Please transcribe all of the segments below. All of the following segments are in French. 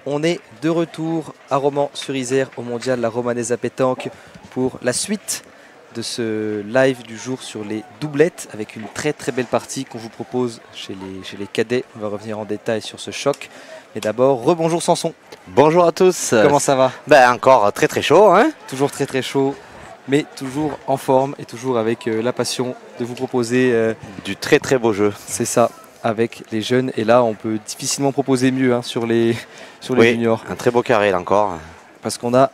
On est de retour à Romans-sur-Isère au mondial La Romanaise à pétanque pour la suite de ce live du jour sur les doublettes avec une très belle partie qu'on vous propose chez les cadets. On va revenir en détail sur ce choc. Mais d'abord, rebonjour Samson. Bonjour à tous. Comment ça va? Ben encore très chaud, hein. Toujours très chaud, mais toujours en forme et toujours avec la passion de vous proposer du très beau jeu. C'est ça, avec les jeunes. Et là, on peut difficilement proposer mieux hein, sur les juniors. Un très beau carré là encore. Parce qu'on a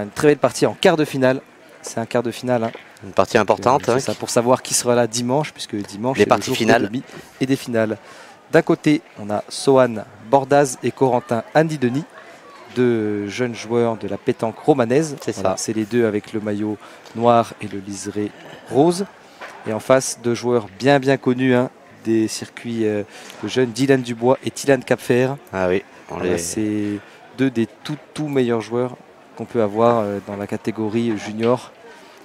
une très belle partie en quart de finale. C'est un quart de finale. Hein. Une partie importante. C'est ça, pour savoir qui sera là dimanche, puisque dimanche, les parties finales des demi et des finales. D'un côté, on a Sohan Bordaz et Corentin Andy Denis, deux jeunes joueurs de la pétanque romanaise. C'est voilà, ça. c'est les deux avec le maillot noir et le liseré rose. Et en face, deux joueurs bien connus hein, des circuits de jeunes, Dylan Dubois et Tilan Capfer. Ah oui, c'est deux des tout meilleurs joueurs qu'on peut avoir dans la catégorie junior.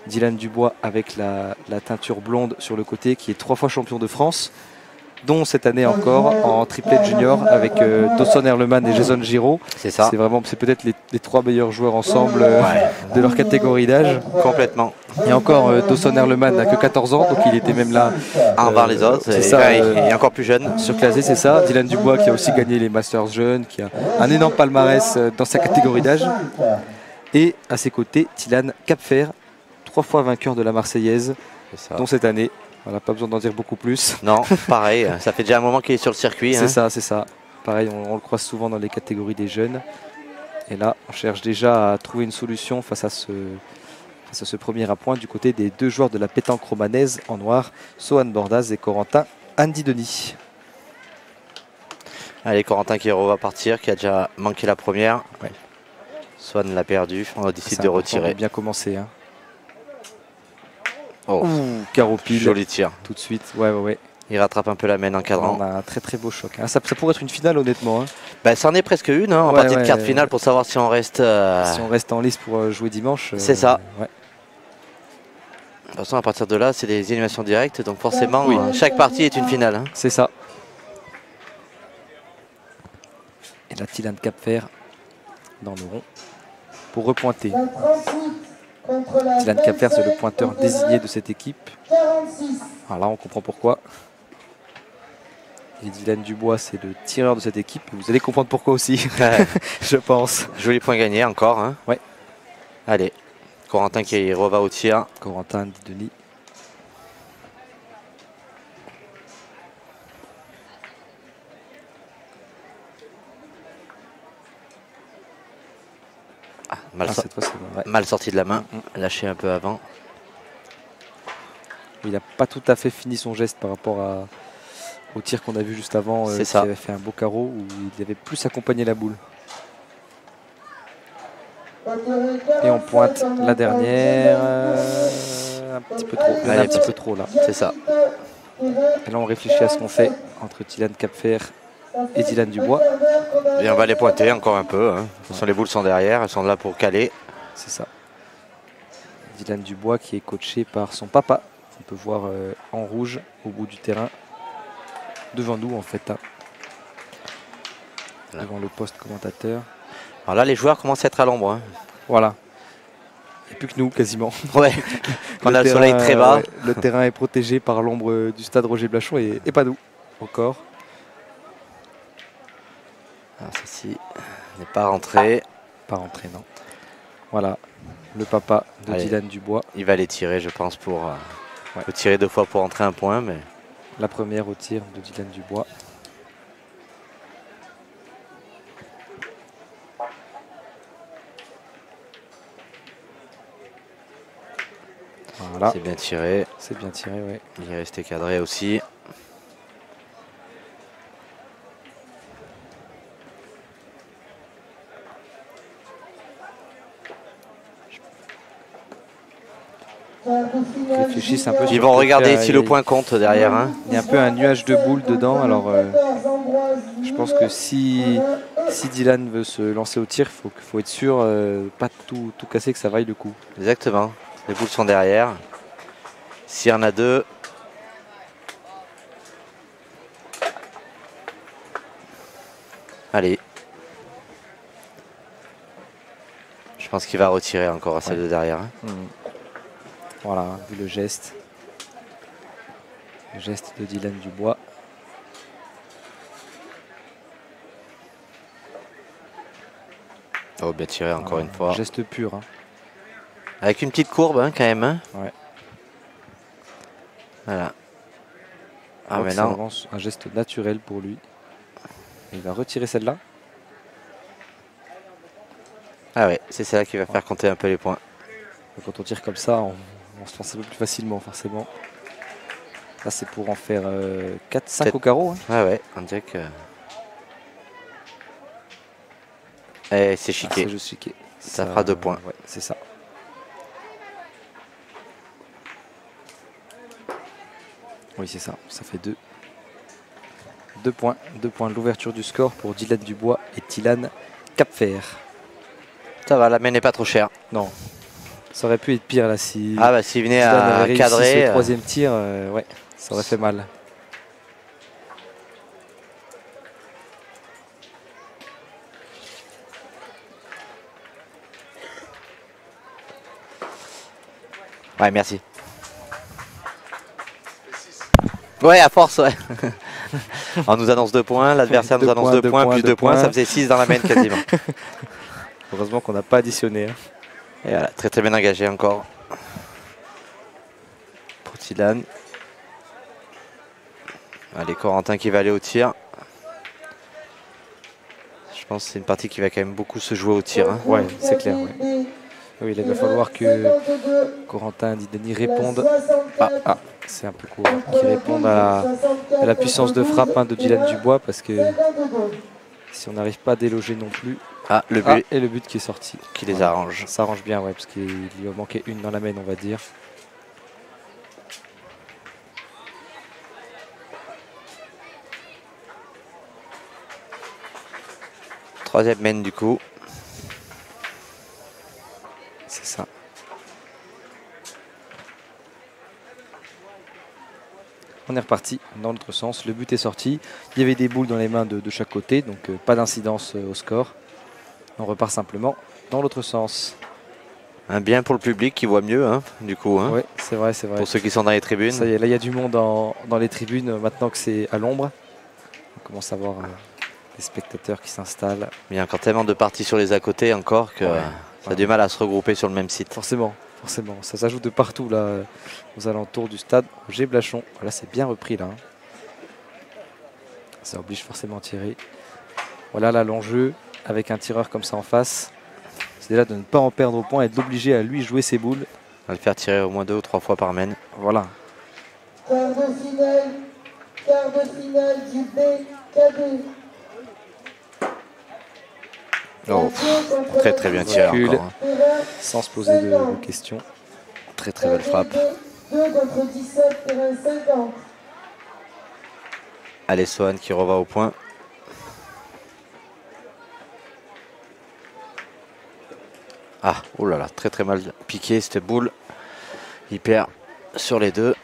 Dylan Dubois avec la teinture blonde sur le côté, qui est 3 fois champion de France, dont cette année encore en triplette junior avec Dawson Erleman et Jason Giraud. C'est ça. C'est peut-être les 3 meilleurs joueurs ensemble de leur catégorie d'âge. Complètement. Et encore, Dawson Erleman n'a que 14 ans, donc il était même là envers les autres. C'est ça, il est encore plus jeune. Surclassé, c'est ça. Dylan Dubois qui a aussi gagné les Masters jeunes, qui a un énorme palmarès dans sa catégorie d'âge. Et à ses côtés, Tilan Capfer, 3 fois vainqueur de la Marseillaise, dont cette année. Voilà, pas besoin d'en dire beaucoup plus. Non, pareil, ça fait déjà un moment qu'il est sur le circuit. C'est ça. Pareil, on le croise souvent dans les catégories des jeunes. Et là, on cherche déjà à trouver une solution face à ce premier appoint du côté des deux joueurs de la pétanque romanaise en noir, Sohan Bordaz et Corentin Andy Denis. Allez, Corentin qui va partir, qui a déjà manqué la première. Ouais. Sohan l'a perdu, on a décidé de retirer. Bien commencé. Hein. Oh, carreau pile. Joli tir. Tout de suite, ouais. Il rattrape un peu la main en cadrant. On a un très beau choc. Hein. Ça pourrait être une finale honnêtement. Hein. Ben, ça en est presque une en partie de quart de finale pour savoir si on reste... Si on reste en lice pour jouer dimanche. C'est ça. Ouais. De toute façon, à partir de là, c'est des éliminations directes. Donc forcément, chaque partie est une finale. Hein. C'est ça. Et là, Tilan Capfer dans le rond pour repointer. Tilan Capfer, c'est le pointeur désigné de cette équipe. Alors là, on comprend pourquoi. Et Dylan Dubois, c'est le tireur de cette équipe. Vous allez comprendre pourquoi aussi, je pense. Joli point gagné encore. Hein. Ouais. Allez, Corentin qui reva au tir. Corentin Denis. Mal sorti de la main, lâché un peu avant. Il n'a pas tout à fait fini son geste par rapport au tir qu'on a vu juste avant. Il avait fait un beau carreau où il avait plus accompagné la boule. Et on pointe la dernière. Un petit peu trop. Allez, un petit peu trop là. C'est ça. Et là on réfléchit à ce qu'on fait entre Tilan Capfer et Dylan Dubois. Et on va les pointer encore un peu. Hein. De toute façon, les boules sont derrière, elles sont là pour caler. C'est ça. Dylan Dubois qui est coaché par son papa. On peut voir en rouge au bout du terrain. Devant nous en fait. Hein. Devant le poste commentateur. Alors là, les joueurs commencent à être à l'ombre. Hein. Voilà. Il n'y a plus que nous quasiment. Ouais. On a le soleil très bas. Le terrain est protégé par l'ombre du stade Roger Blachon et pas nous encore. Alors ceci n'est pas rentré. Pas rentré, non. Voilà, le papa de Dylan Dubois. Il va les tirer, je pense, pour le tirer 2 fois pour entrer un point. Mais... La première au tir de Dylan Dubois. Voilà. C'est bien tiré. C'est bien tiré, oui. Il est resté cadré aussi. Réfléchissent un peu. Ils vont regarder si le point compte derrière. Hein. Il y a un peu un nuage de boules dedans. Alors, je pense que si Dylan veut se lancer au tir, il faut être sûr, pas tout casser, que ça vaille le coup. Exactement. Les boules sont derrière. S'il y en a 2. Allez. Je pense qu'il va retirer encore à celle de derrière. Hein. Voilà, vu le geste. Le geste de Dylan Dubois. Oh, bien tiré encore une fois. Geste pur. Hein. Avec une petite courbe hein, quand même. Hein. Ouais. Voilà. Ah, mais là, un geste naturel pour lui. Il va retirer celle-là. Ah ouais, c'est celle-là qui va faire compter un peu les points. Quand on tire comme ça, on se lance un peu plus facilement, forcément. Là, c'est pour en faire 4-5 au carreau. Hein. Ah ouais, on dirait que... Eh, c'est chiqué. C'est juste chiqué. Ça fera 2 points. Ouais, c'est ça. Oui, c'est ça. Ça fait 2. 2 points. 2 points de l'ouverture du score pour Dylan Dubois et Tilan Capfer. Ça va, la main n'est pas trop chère. Non. Ça aurait pu être pire là si. Ah bah s'il venait à cadrer. Le troisième tir, ouais, ça aurait fait mal. Ouais, merci. Ouais, à force, ouais. On nous annonce 2 points, l'adversaire nous annonce 2 points, plus 2 points, ça faisait 6 dans la main quasiment. Heureusement qu'on n'a pas additionné. Hein. Et voilà, très très bien engagé encore. Pour Tilan. Allez, Corentin qui va aller au tir. Je pense que c'est une partie qui va quand même beaucoup se jouer au tir. Hein. Ouais, c'est clair. Ouais. Oui, il va falloir que Corentin et Denis répondent. Ah, c'est un peu court. Qu'ils répondent à la puissance de frappe hein, de Dylan Dubois parce que si on n'arrive pas à déloger non plus. Ah, le but. Et le but qui est sorti. Qui les arrange. Ça arrange bien, ouais, parce qu'il lui a manqué une dans la main, on va dire. Troisième main du coup. C'est ça. On est reparti dans l'autre sens. Le but est sorti. Il y avait des boules dans les mains de chaque côté, donc pas d'incidence au score. On repart simplement dans l'autre sens. Un bien pour le public qui voit mieux, hein, du coup. Hein. Oui, c'est vrai, c'est vrai. Pour ceux qui sont dans les tribunes. Ça y est, là il y a du monde dans les tribunes maintenant que c'est à l'ombre. On commence à voir des spectateurs qui s'installent. Il y a encore tellement de parties sur les à côté encore que ça a du mal à se regrouper sur le même site. Forcément. Forcément, ça s'ajoute de partout là, aux alentours du stade Roger Blachon. Là, c'est bien repris là. Hein. Ça oblige forcément à tirer. Voilà là l'enjeu avec un tireur comme ça en face. C'est déjà de ne pas en perdre au point et d'obliger à lui jouer ses boules. On va le faire tirer au moins 2 ou 3 fois par main. Voilà. Quart de finale du BKB. Oh, très très bien tiré encore. Hein. Sans se poser de questions. Très très belle frappe. 2 contre 17, terrain 50. Allez, Sohan qui reva au point. Ah, oh là là, très très mal piqué cette boule. Il perd sur les deux.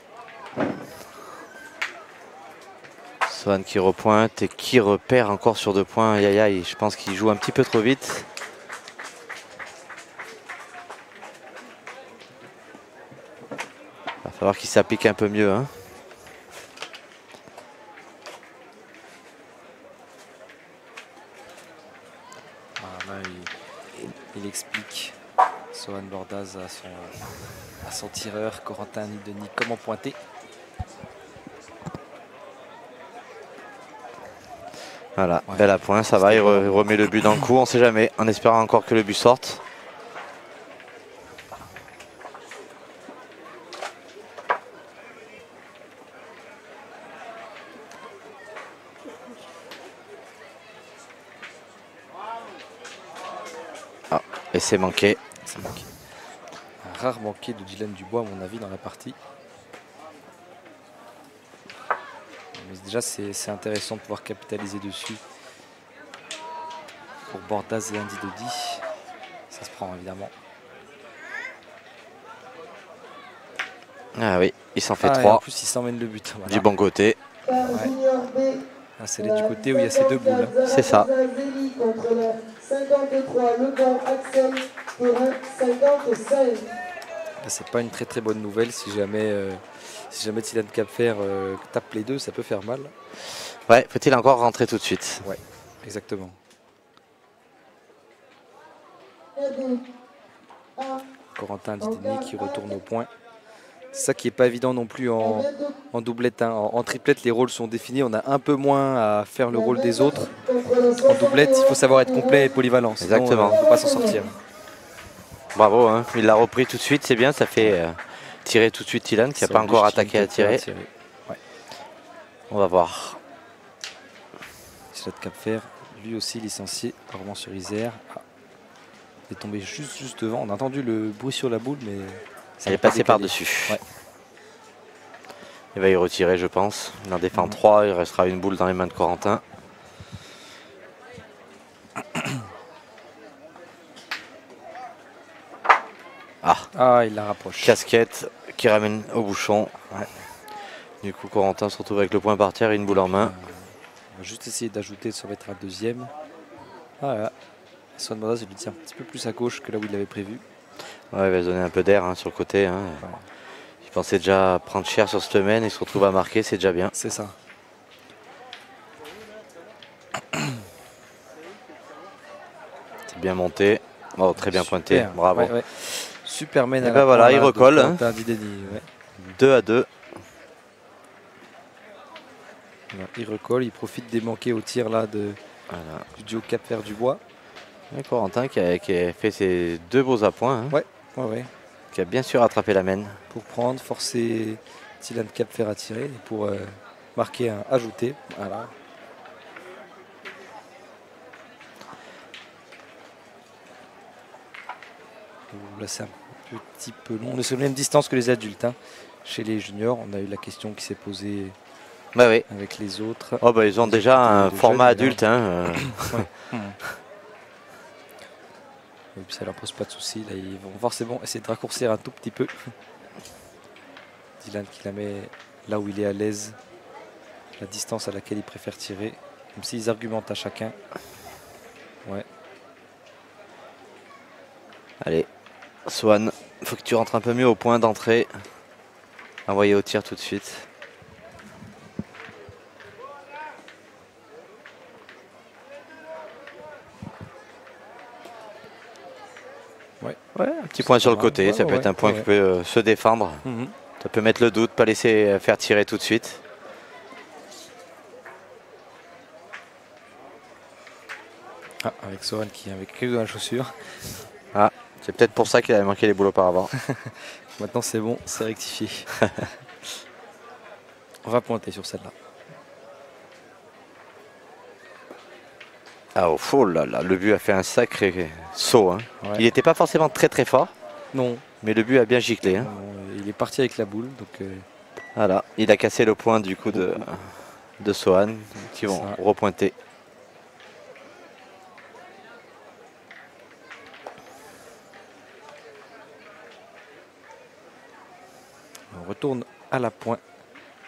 Sohan qui repointe et qui repère encore sur 2 points. Aïe aïe aïe, je pense qu'il joue un petit peu trop vite. Il va falloir qu'il s'applique un peu mieux. Hein. Là, il explique Sohan Bordaz à son tireur Corentin Denis comment pointer. Voilà, ouais. Belle à point, ça va, il remet le but dans le coup, on ne sait jamais, en espérant encore que le but sorte. Ah, et c'est manqué. Un rare manqué de Dylan Dubois à mon avis dans la partie. Mais déjà c'est intéressant de pouvoir capitaliser dessus pour Bordaz et Andy Dodi. Ça se prend évidemment. Ah oui, il s'en fait 3. En plus il s'emmène le but. Voilà. Du bon côté. Ouais. Ah, c'est du côté où il y a ces 2 boules. C'est ça. terrain 56. C'est pas une très très bonne nouvelle si jamais Dylan Cap-Fer tape les deux, ça peut faire mal. Ouais, faut-il encore rentrer tout de suite? Ouais, exactement. Cadet. A. Corentin Dideni qui retourne au point. C'est ça qui n'est pas évident non plus en doublette. Hein. En triplette, les rôles sont définis. On a un peu moins à faire le rôle des autres. En doublette, il faut savoir être complet et polyvalent. Sinon, exactement. On ne peut pas s'en sortir. Bravo, hein. Il l'a repris tout de suite, c'est bien. Ça fait tirer tout de suite Dylan qui n'a pas encore attaqué à tirer. Ouais. On va voir. Dylan Cap-Fer, lui aussi licencié à Romans-sur-Isère. Ah. Il est tombé juste devant. On a entendu le bruit sur la boule, mais elle est passée par-dessus. Ouais. Il va y retirer, je pense. Il en défend 3, il restera une boule dans les mains de Corentin. Ah, il la rapproche. Casquette qui ramène au bouchon. Ouais. Du coup, Corentin se retrouve avec le point par terre et une boule en main. On va juste essayer d'ajouter, de se mettre à deuxième. Ah là. Swan Bordas, il lui tient un petit peu plus à gauche que là où il l'avait prévu. Ouais, il va se donner un peu d'air sur le côté. Hein. Ouais. Il pensait déjà prendre cher sur cette semaine, il se retrouve à marquer, c'est déjà bien. C'est ça. C'est bien monté. Oh, très bien pointé, bravo. Ouais. Superman. Et ben voilà, il recolle. Hein. 2 à 2. Voilà, il recolle, il profite des manqués au tir là du duo Cap-Fer Dubois. Et Corentin qui a fait ses 2 beaux appoints. Hein. Ouais. Qui a bien sûr rattrapé la mène. Pour prendre, forcer Dylan Cap-Fer à tirer et pour marquer un ajouté. Voilà. Là c'est un petit peu long. On est sur la même distance que les adultes. Hein. Chez les juniors, on a eu la question qui s'est posée avec les autres. Oh bah ils ont déjà un format adulte. Hein. Et puis ça leur pose pas de soucis. Là, ils vont forcément essayer de raccourcir un tout petit peu. Dylan qui la met là où il est à l'aise, la distance à laquelle il préfère tirer, même s'ils argumentent à chacun. Ouais. Allez, Swan, il faut que tu rentres un peu mieux au point d'entrée. Envoyé au tir tout de suite. Ouais, un petit point sur le côté, ça peut être un point qui peut se défendre. Ça peut mettre le doute, pas laisser faire tirer tout de suite. Ah, avec Soren qui avait quelque chose dans la chaussure. Ah, c'est peut-être pour ça qu'il avait manqué les boules auparavant. Maintenant c'est bon, c'est rectifié. On va pointer sur celle-là. Ah, oh là là, le but a fait un sacré saut. Hein. Ouais. Il n'était pas forcément très très fort. Non. Mais le but a bien giclé. Hein. Il est parti avec la boule. Donc voilà, il a cassé le point du coup de Sohan qui vont repointer. On retourne à la pointe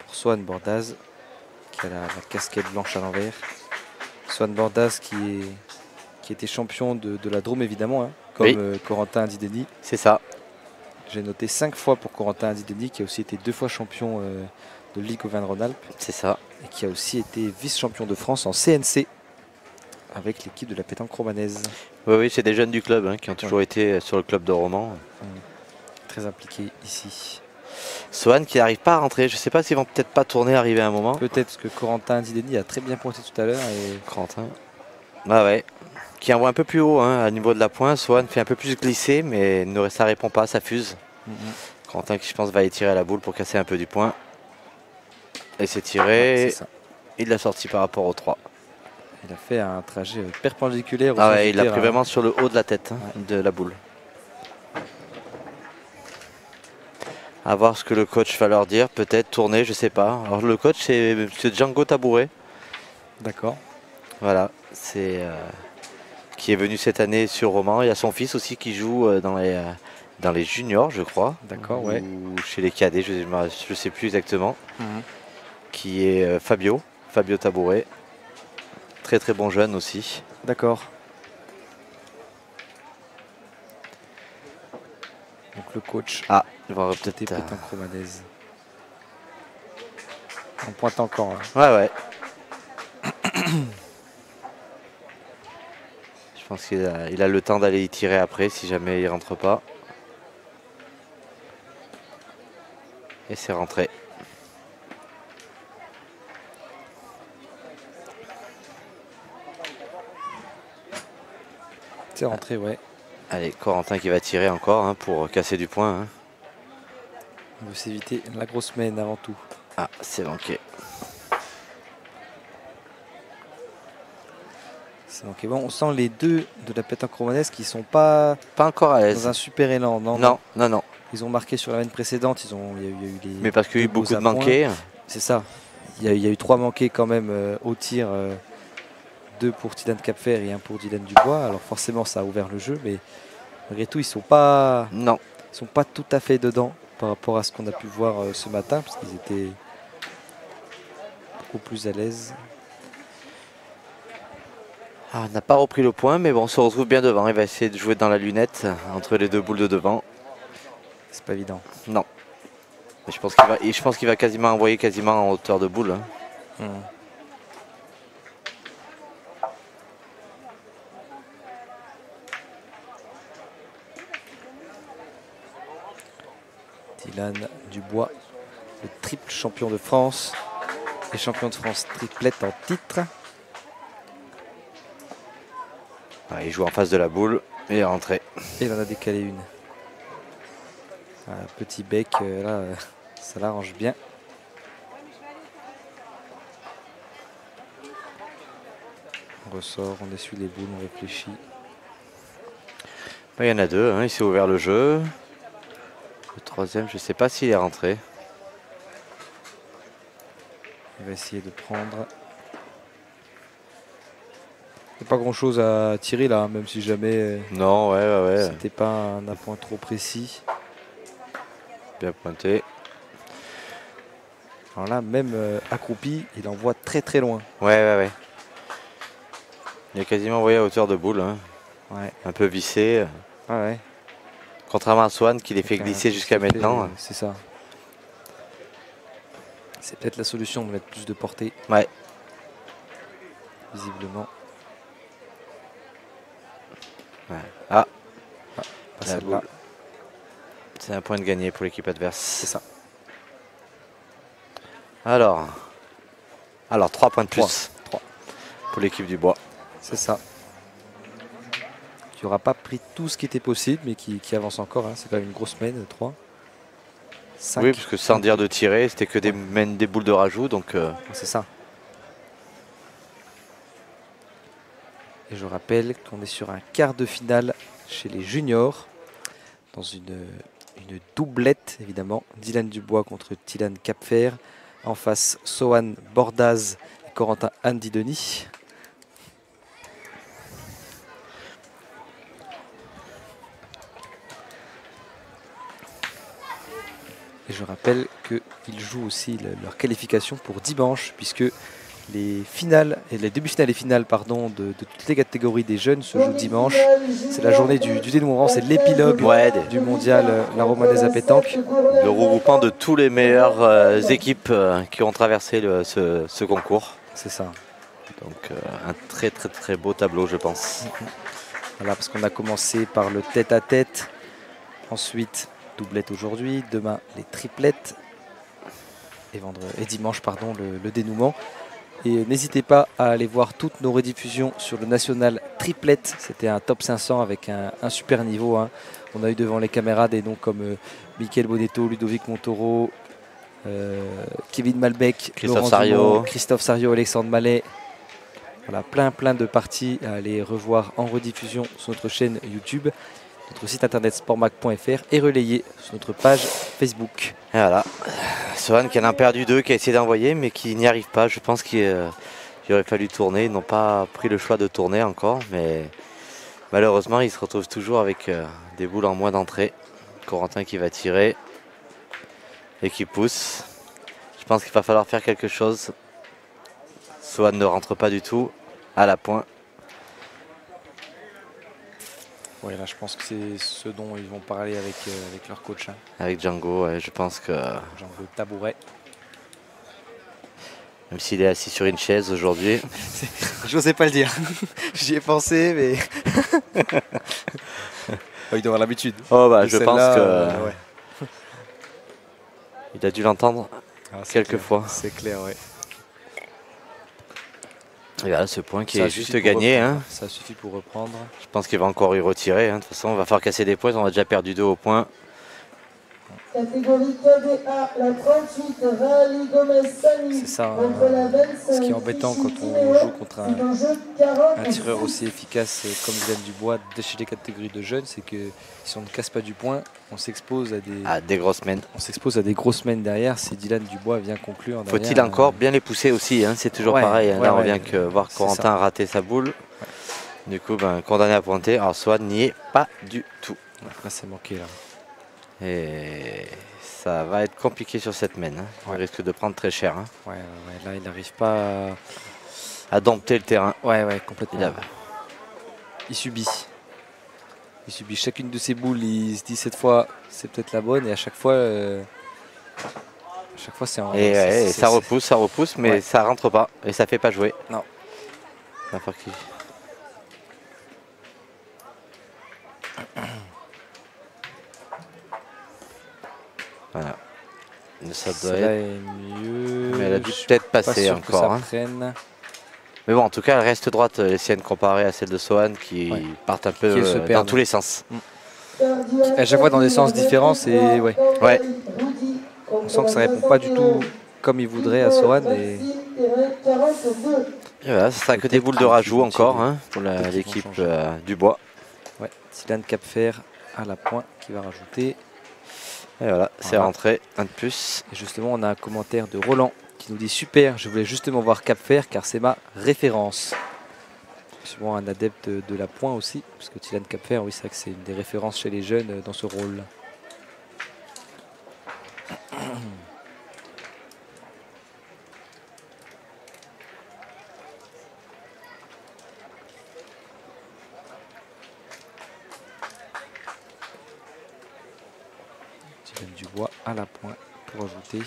pour Swan Bordas qui a la casquette blanche à l'envers. Swan Bordas qui était champion de la Drôme évidemment, hein, comme Corentin Dideni. C'est ça. J'ai noté 5 fois pour Corentin Dideni qui a aussi été 2 fois champion de Ligue Auvergne-Rhône-Alpes. C'est ça. Et qui a aussi été vice-champion de France en CNC avec l'équipe de la pétanque romanaise. Oui, c'est des jeunes du club qui ont toujours été sur le club de Romans. Très impliqués ici. Sohan qui n'arrive pas à rentrer. Je ne sais pas s'ils vont peut-être pas tourner, arriver à un moment. Peut-être parce que Corentin Dideni a très bien pointé tout à l'heure. Et Corentin. Ah ouais. Qui envoie un peu plus haut à niveau de la pointe. Sohan fait un peu plus glisser, mais ça répond pas, ça fuse. Corentin qui je pense va y tirer à la boule pour casser un peu du point. Et c'est tiré. C'est il l'a sorti par rapport au 3. Il a fait un trajet perpendiculaire. Ah ouais, il l'a pris vraiment sur le haut de la tête de la boule. À voir ce que le coach va leur dire, peut-être tourner, je sais pas. Alors le coach c'est M. Django Tabouret. D'accord. Voilà, c'est qui est venu cette année sur Romans. Il y a son fils aussi qui joue dans les juniors, je crois. D'accord, ou chez les cadets, je ne sais plus exactement. Qui est Fabio Tabouret. Très très bon jeune aussi. D'accord. le coach. Ah, il va Peut-être peut-être. Pétanque-Romanaise. On pointe encore. Hein. Ouais, ouais. Je pense qu'il a le temps d'aller y tirer après si jamais il rentre pas. Et c'est rentré. C'est rentré, ouais. Allez, Corentin qui va tirer encore hein, pour casser du point. Hein. On veut s'éviter la grosse mène avant tout. Ah, c'est manqué. C'est donc bon. On sent les deux de la pétanque romanaise qui sont pas Pas encore à dans l'aise. un super élan. Non, Non, non, non. Ils ont marqué sur la mène précédente. Il y a eu les Mais parce qu'il y a eu deux beaux beaucoup de à points. manqués. C'est ça. Il y a eu 3 manqués quand même au tir. 2 pour Dylan Capfer et 1 pour Dylan Dubois. Alors forcément, ça a ouvert le jeu. Mais malgré tout, ils sont pas tout à fait dedans par rapport à ce qu'on a pu voir ce matin. Parce qu'ils étaient beaucoup plus à l'aise. Ah, on n'a pas repris le point, mais bon, on se retrouve bien devant. Il va essayer de jouer dans la lunette entre les deux boules de devant. C'est pas évident. Non. Mais je pense qu'il va quasiment envoyer en hauteur de boule. Hein. Dylan Dubois, le triple champion de France et champion de France triplette en titre. Ah, il joue en face de la boule et il est rentré. Et il en a décalé une. Un petit bec, là, ça l'arrange bien. On ressort, on essuie les boules, on réfléchit. Il y en a deux, hein, il s'est ouvert le jeu. Le troisième, je ne sais pas s'il est rentré. Il va essayer de prendre. Il n'y a pas grand chose à tirer là, même si jamais Non, ouais. c'était pas un appoint trop précis. Bien pointé. Alors là, même accroupi, il envoie très très loin. Ouais. Il est quasiment envoyé à hauteur de boule. Hein. Ouais. Un peu vissé. Ouais. Contrairement à Swan qui les fait glisser jusqu'à maintenant. C'est ça. C'est peut-être la solution de mettre plus de portée. Ouais. Visiblement. Ouais. Ah. Pas La celle-là. boule. C'est un point de gagné pour l'équipe adverse. C'est ça. Alors 3 points de plus 3. pour l'équipe du Bois. C'est ça. Qui n'aura pas pris tout ce qui était possible, mais qui avance encore. Hein. C'est quand même une grosse mène, 3. 5. Oui, parce que sans dire de tirer, c'était que des boules de rajout. Donc c'est ça. Et je rappelle qu'on est sur un quart de finale chez les juniors. Dans une doublette, évidemment. Dylan Dubois contre Dylan Capfer. En face, Sohan Bordaz et Corentin Andy Denis. Et je rappelle qu'ils jouent aussi leur qualification pour dimanche, puisque les finales et les demi-finales et finales de toutes les catégories des jeunes se jouent dimanche. C'est la journée du dénouement, c'est l'épilogue du mondial la romanaise à pétanque. Le regroupement de tous les meilleures équipes qui ont traversé ce concours. C'est ça. Donc un très très très beau tableau, je pense. Voilà, parce qu'on a commencé par le tête-à-tête, ensuite doublette aujourd'hui, demain les triplettes et dimanche le dénouement. Et n'hésitez pas à aller voir toutes nos rediffusions sur le national triplette. C'était un top 500 avec un super niveau. Hein. On a eu devant les caméras des noms comme Michael Bonetto, Ludovic Montoro, Kevin Malbec, Christophe Sario, Alexandre Mallet. Voilà, plein de parties à aller revoir en rediffusion sur notre chaîne YouTube, notre site internet sportmac.fr et relayé sur notre page Facebook. Et voilà, Sohan qui en a perdu 2, qui a essayé d'envoyer mais qui n'y arrive pas. Je pense qu'il aurait fallu tourner. Ils n'ont pas pris le choix de tourner encore, mais malheureusement ils se retrouvent toujours avec des boules en moins d'entrée. Corentin qui va tirer et qui pousse. Je pense qu'il va falloir faire quelque chose. Sohan ne rentre pas du tout à la pointe. Ouais, là, je pense que c'est ce dont ils vont parler avec leur coach. Hein. Avec Django, ouais, je pense que Django Tabouret. même s'il est assis sur une chaise aujourd'hui. J'osais pas le dire. J'y ai pensé, mais. Il doit avoir l'habitude. Oh bah Et je pense celle-là, que ouais. il a dû l'entendre Ah, c'est quelques clair. fois. C'est clair, ouais. Et voilà ce point qui Ça est suffit juste pour gagné. reprendre. Hein. Ça suffit pour reprendre. Je pense qu'il va encore y retirer. Hein. De toute façon, on va falloir casser des points. On a déjà perdu 2 au point. Catégorie KDA, la 38, Rally Gomez Sani. C'est ça, Contre la ce qui est embêtant quand on joue contre un tireur aussi efficace comme Dylan Dubois chez les catégories de jeunes, c'est que si on ne casse pas du point, on s'expose à Des grosses semaines. des grosses semaines derrière. Si Dylan Dubois vient conclure derrière, Faut-il encore bien les pousser aussi, hein. C'est toujours Ouais, pareil. Hein. ouais, Là, on ouais. vient que voir C'est Corentin ça. a raté sa boule. Du coup, ben, condamné à pointer. Alors, Swan n'y est pas du tout. Là, c'est manqué là. Et ça va être compliqué sur cette main. Hein. On Ouais. risque de prendre très cher. Hein. Ouais, là, il n'arrive pas À dompter le terrain. Ouais, complètement. Il a- Il subit. Il subit chacune de ses boules. Il se dit cette fois, c'est peut-être la bonne, et à chaque fois c'est en. Et, ouais, et c'est- ça repousse, mais Ouais. ça rentre pas. Et ça fait pas jouer. Non. N'importe qui. Voilà. Ça doit Celle-là être... est mieux. Mais elle a dû Je suis peut-être pas passer sûr que encore. ça Hein. prenne. Mais bon, en tout cas, elle reste droite, les siennes, comparées à celle de Sohan qui Ouais. partent un peu Qui se dans perdent. tous les sens. À chaque fois dans des sens différents, c'est ouais. Ouais. On sent que ça répond pas du tout comme il voudrait à Sohan. Et Et voilà, ce sera que des boules de rajout encore hein, pour l'équipe du bois. ouais, Dylan Capfer à la pointe qui va rajouter. Et voilà, c'est Voilà. rentré, un de plus. Et justement, on a un commentaire de Roland qui nous dit super, je voulais justement voir Capfer car c'est ma référence. Souvent un adepte de la pointe aussi, parce que Dylan Capfer, oui, c'est vrai que c'est une des références chez les jeunes dans ce rôle. Dylan Dubois à la pointe pour ajouter.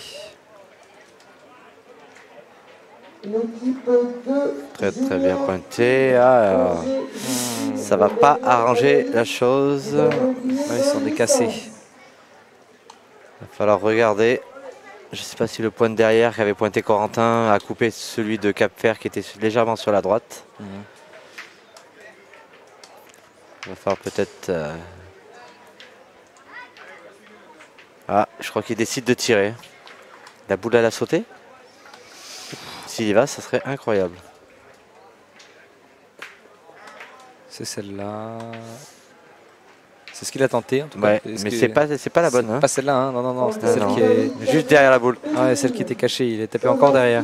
Très très bien pointé. Ah, alors, ça va pas arranger la chose. Ouais, ils s'en est cassé. Il va falloir regarder. Je ne sais pas si le point de derrière qui avait pointé Corentin a coupé celui de Capfer qui était légèrement sur la droite. Il va falloir peut-être... Ah, je crois qu'il décide de tirer. La boule à la sauter. S'il y va, ça serait incroyable. C'est celle-là. C'est ce qu'il a tenté en tout cas. Ouais, Est-ce mais que- c'est pas la bonne. Hein. Pas celle-là, hein. Non, c'était Ah, celle non. qui est. Juste derrière la boule. Ah ouais, celle qui était cachée, il est tapé encore derrière.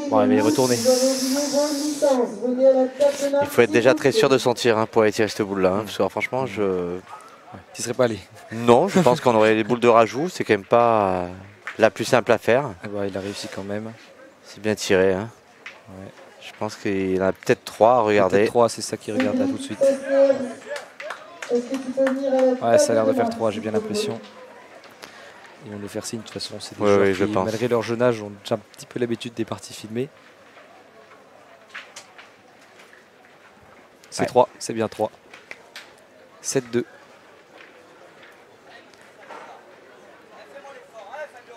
Bon, il va y retourner. Il faut être déjà très sûr de son tir hein, pour aller tirer cette boule-là. Hein, parce que franchement, je... Tu serais pas allé. Non, je pense qu'on aurait les boules de rajout. C'est quand même pas la plus simple à faire. Ah bah, il a réussi quand même. C'est bien tiré. Hein. Ouais. Je pense qu'il y en a peut-être 3 à regarder. 3, c'est ça qui regarde là tout de suite. Ouais, ça a l'air de faire 3, j'ai bien l'impression. Ils vont nous faire signe, de toute façon. C'est des Ouais, joueurs ouais, qui, je pense. malgré leur jeune âge, ont déjà un petit peu l'habitude des parties filmées. C'est Ouais. 3, c'est bien 3. 7-2.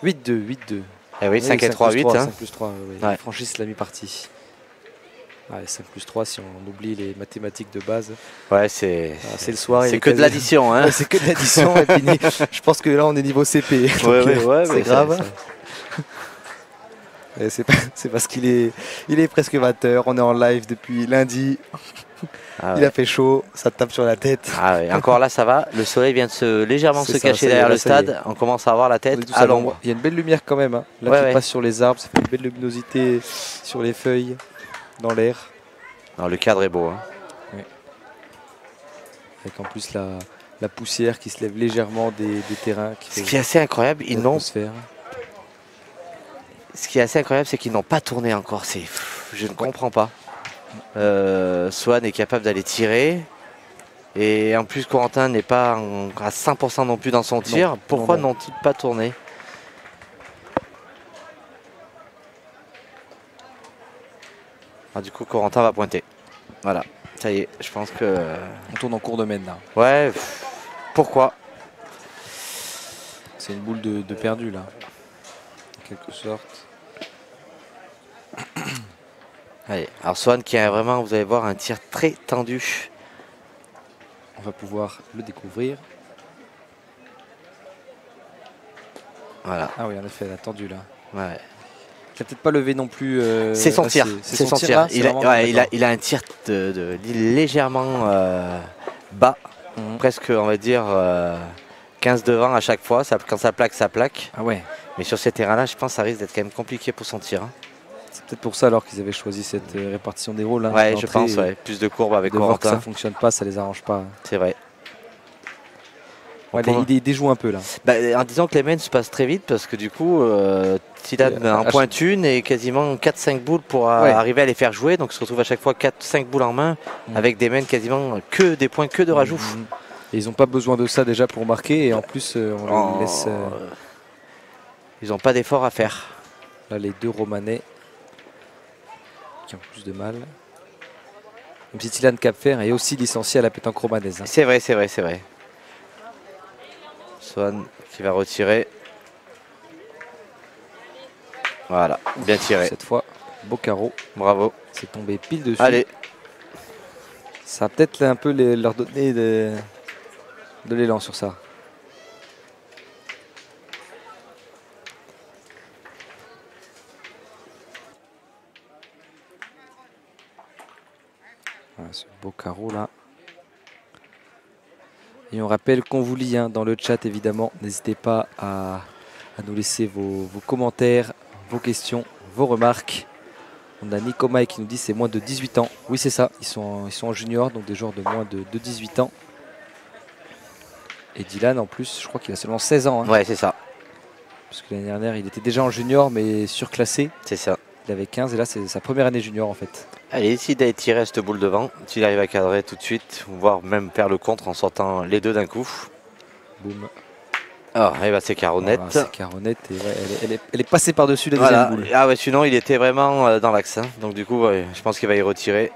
8-2, 8-2. Eh oui, 5 et 3, 8. Hein. 5 plus 3, ouais. Ouais. Ils franchissent la mi-partie. Ouais, 5 plus 3, si on oublie les mathématiques de base. Ouais, c'est C'est le soir. il c'est est que de quasi- l'addition. Hein. Ouais, c'est que de l'addition. et puis, je pense que là, on est niveau CP. donc, ouais, c'est mais grave. Et c'est parce qu'il est presque 20h. On est en live depuis lundi. Ah, Il ouais. a fait chaud. Ça tape sur la tête. Ah ouais, encore là, ça va. Le soleil vient de légèrement C'est se ça, cacher ça y est, derrière là, le ça y est. stade. On commence à avoir la On est tête tous à l'ombre. Il y a une belle lumière quand même. Hein. Là, Ouais, qui ouais. passe sur les arbres. Ça fait une belle luminosité sur les feuilles, dans l'air. Non, le cadre est beau. Hein. Avec en plus la poussière qui se lève légèrement des terrains. Ce qui est assez incroyable, ils n'ont. l'atmosphère. Ce qui est assez incroyable, c'est qu'ils n'ont pas tourné encore. Je ne comprends pas. Swan est capable d'aller tirer. Et en plus, Corentin n'est pas à 100% non plus dans son tir. Pourquoi non. n'ont-ils pas tourné? Ah, du coup, Corentin va pointer. Voilà, ça y est, je pense que... On tourne en cours de mène là. Ouais, pourquoi? C'est une boule de perdu là, en quelque sorte. Allez, alors Swan qui a vraiment, vous allez voir, un tir très tendu. On va pouvoir le découvrir. Voilà. Ah oui, en effet, elle a tendu là. Ouais. Il n'a peut-être pas levé non plus. C'est son tir. C'est son tir. Là, il a un tir légèrement bas, presque on va dire 15 devant à chaque fois. Quand ça plaque, ça plaque. Ah ouais. Mais sur ces terrains-là, je pense que ça risque d'être quand même compliqué pour son tir. Hein. C'est peut-être pour ça alors qu'ils avaient choisi cette répartition des rôles. Hein, ouais, je pense. Ouais. Plus de courbes avec Corentin. Voir que ça ne Corentin. fonctionne pas, ça les arrange pas. C'est vrai. Ouais, il déjoue un peu là. Bah, en disant que les mains se passent très vite parce que du coup, Tilan en pointe une et quasiment 4-5 boules pour arriver à les faire jouer. Donc il se retrouve à chaque fois 4-5 boules en main avec des mains quasiment que des points, que de rajout. Et ils n'ont pas besoin de ça déjà pour marquer et en plus on les laisse. Ils n'ont pas d'effort à faire. Là les deux Romanais qui ont plus de mal. Même si Tilan Capfer est aussi licencié à la pétanque romanaise. Hein. C'est vrai, c'est vrai, c'est vrai. Swan qui va retirer. Voilà, bien tiré. Cette fois, beau carreau. Bravo. C'est tombé pile dessus. Allez. Ça va peut-être un peu leur donner de l'élan sur ça. Voilà, ce beau carreau là. Et on rappelle qu'on vous lit dans le chat évidemment. N'hésitez pas à nous laisser vos commentaires, vos questions, vos remarques. On a Nicomae qui nous dit c'est moins de 18 ans. Oui c'est ça, ils sont en junior, donc des joueurs de moins de 18 ans. Et Dylan en plus, je crois qu'il a seulement 16 ans. Hein. Ouais c'est ça. Parce que l'année dernière il était déjà en junior mais surclassé. C'est ça. Il avait 15 et là c'est sa première année junior en fait. Allez, essaye d'aller tirer cette boule devant. S'il arrive à cadrer tout de suite, voire même faire le contre en sortant les deux d'un coup. Boum. Ah, et bah c'est caronnette. Voilà, c'est caronnette et ouais, elle est passée par-dessus la deuxième boule. Ah ouais, sinon il était vraiment dans l'axe. Hein. Donc du coup, ouais, je pense qu'il va y retirer.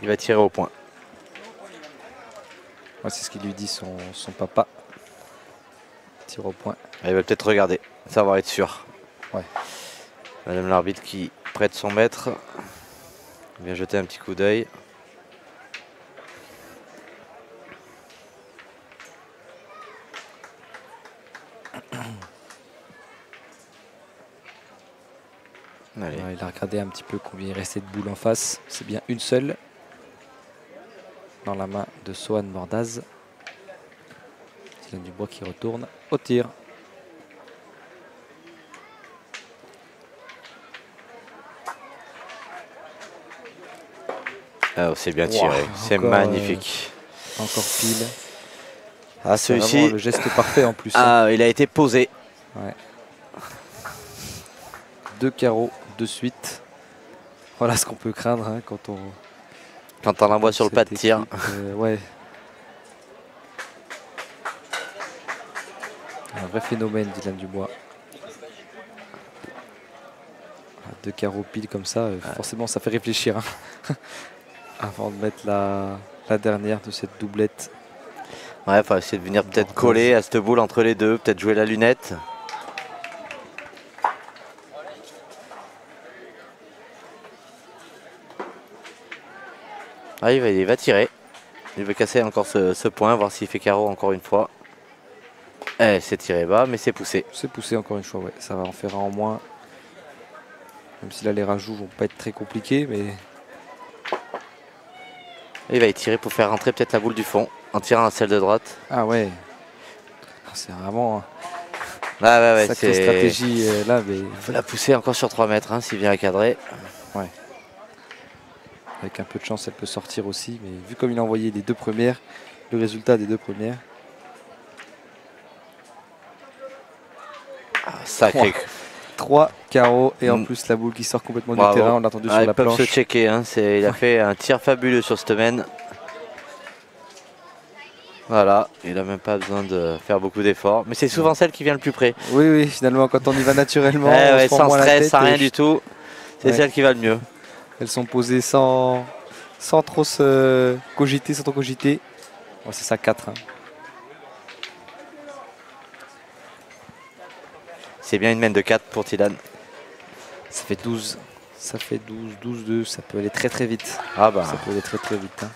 Il va tirer au point. Ouais, c'est ce qu'il lui dit son papa. Tire au point. Il va peut-être regarder, savoir être sûr. Ouais. Madame l'arbitre qui prête son maître. Il vient jeter un petit coup d'œil. Allez. Ouais, il a regardé un petit peu combien il restait de boules en face. C'est bien une seule. Dans la main de Sohan Mordaz. Dylan Dubois qui retourne au tir. Oh, c'est bien tiré, wow, c'est magnifique. Encore pile. Ah, celui-ci, le geste parfait en plus. Ah, il a été posé. Ouais. 2 carreaux de suite. Voilà ce qu'on peut craindre hein, quand on l'envoie sur le pas de tir. Ouais. Un vrai phénomène, Dylan Dubois. 2 carreaux pile comme ça, forcément ça fait réfléchir. Hein. Avant de mettre la dernière de cette doublette. Ouais, il faut essayer de venir peut-être coller à cette boule entre les deux, peut-être jouer la lunette. Ah, il va tirer. Il veut casser encore ce point, voir s'il fait carreau encore une fois. Eh, c'est tiré bas, mais c'est poussé. C'est poussé encore une fois, ouais. Ça va en faire un en moins. Même si là les rajouts vont pas être très compliqués, mais... Il va y tirer pour faire rentrer peut-être la boule du fond, en tirant à celle de droite. Ah ouais. C'est vraiment... ouais, sacrée stratégie là, mais... Il faut la pousser encore sur 3 mètres, hein, s'il vient à cadrer. Ouais. Avec un peu de chance, elle peut sortir aussi. Mais vu comme il a envoyé les 2 premières, le résultat des 2 premières... Ah, sacré. 3 carreaux et en Mm. plus la boule qui sort complètement Bravo. du terrain. On l'a entendu Ah, sur ils la peuvent planche. se checker. Hein. Il a fait un tir fabuleux sur cette semaine. Voilà, il n'a même pas besoin de faire beaucoup d'efforts. Mais c'est souvent celle qui vient le plus près. Oui, oui, finalement, quand on y va naturellement, Ouais, on ouais, se prend sans moins la stress, tête sans et rien du tout. C'est Ouais. celle qui va le mieux. Elles sont posées sans trop se cogiter, sans trop cogiter. Bon, c'est ça, 4. Hein. C'est bien une main de 4 pour Tilan. Ça fait 12. Ça fait 12, 12-2. Ça peut aller très très vite. Ah bah, Ça peut aller très très vite. Hein.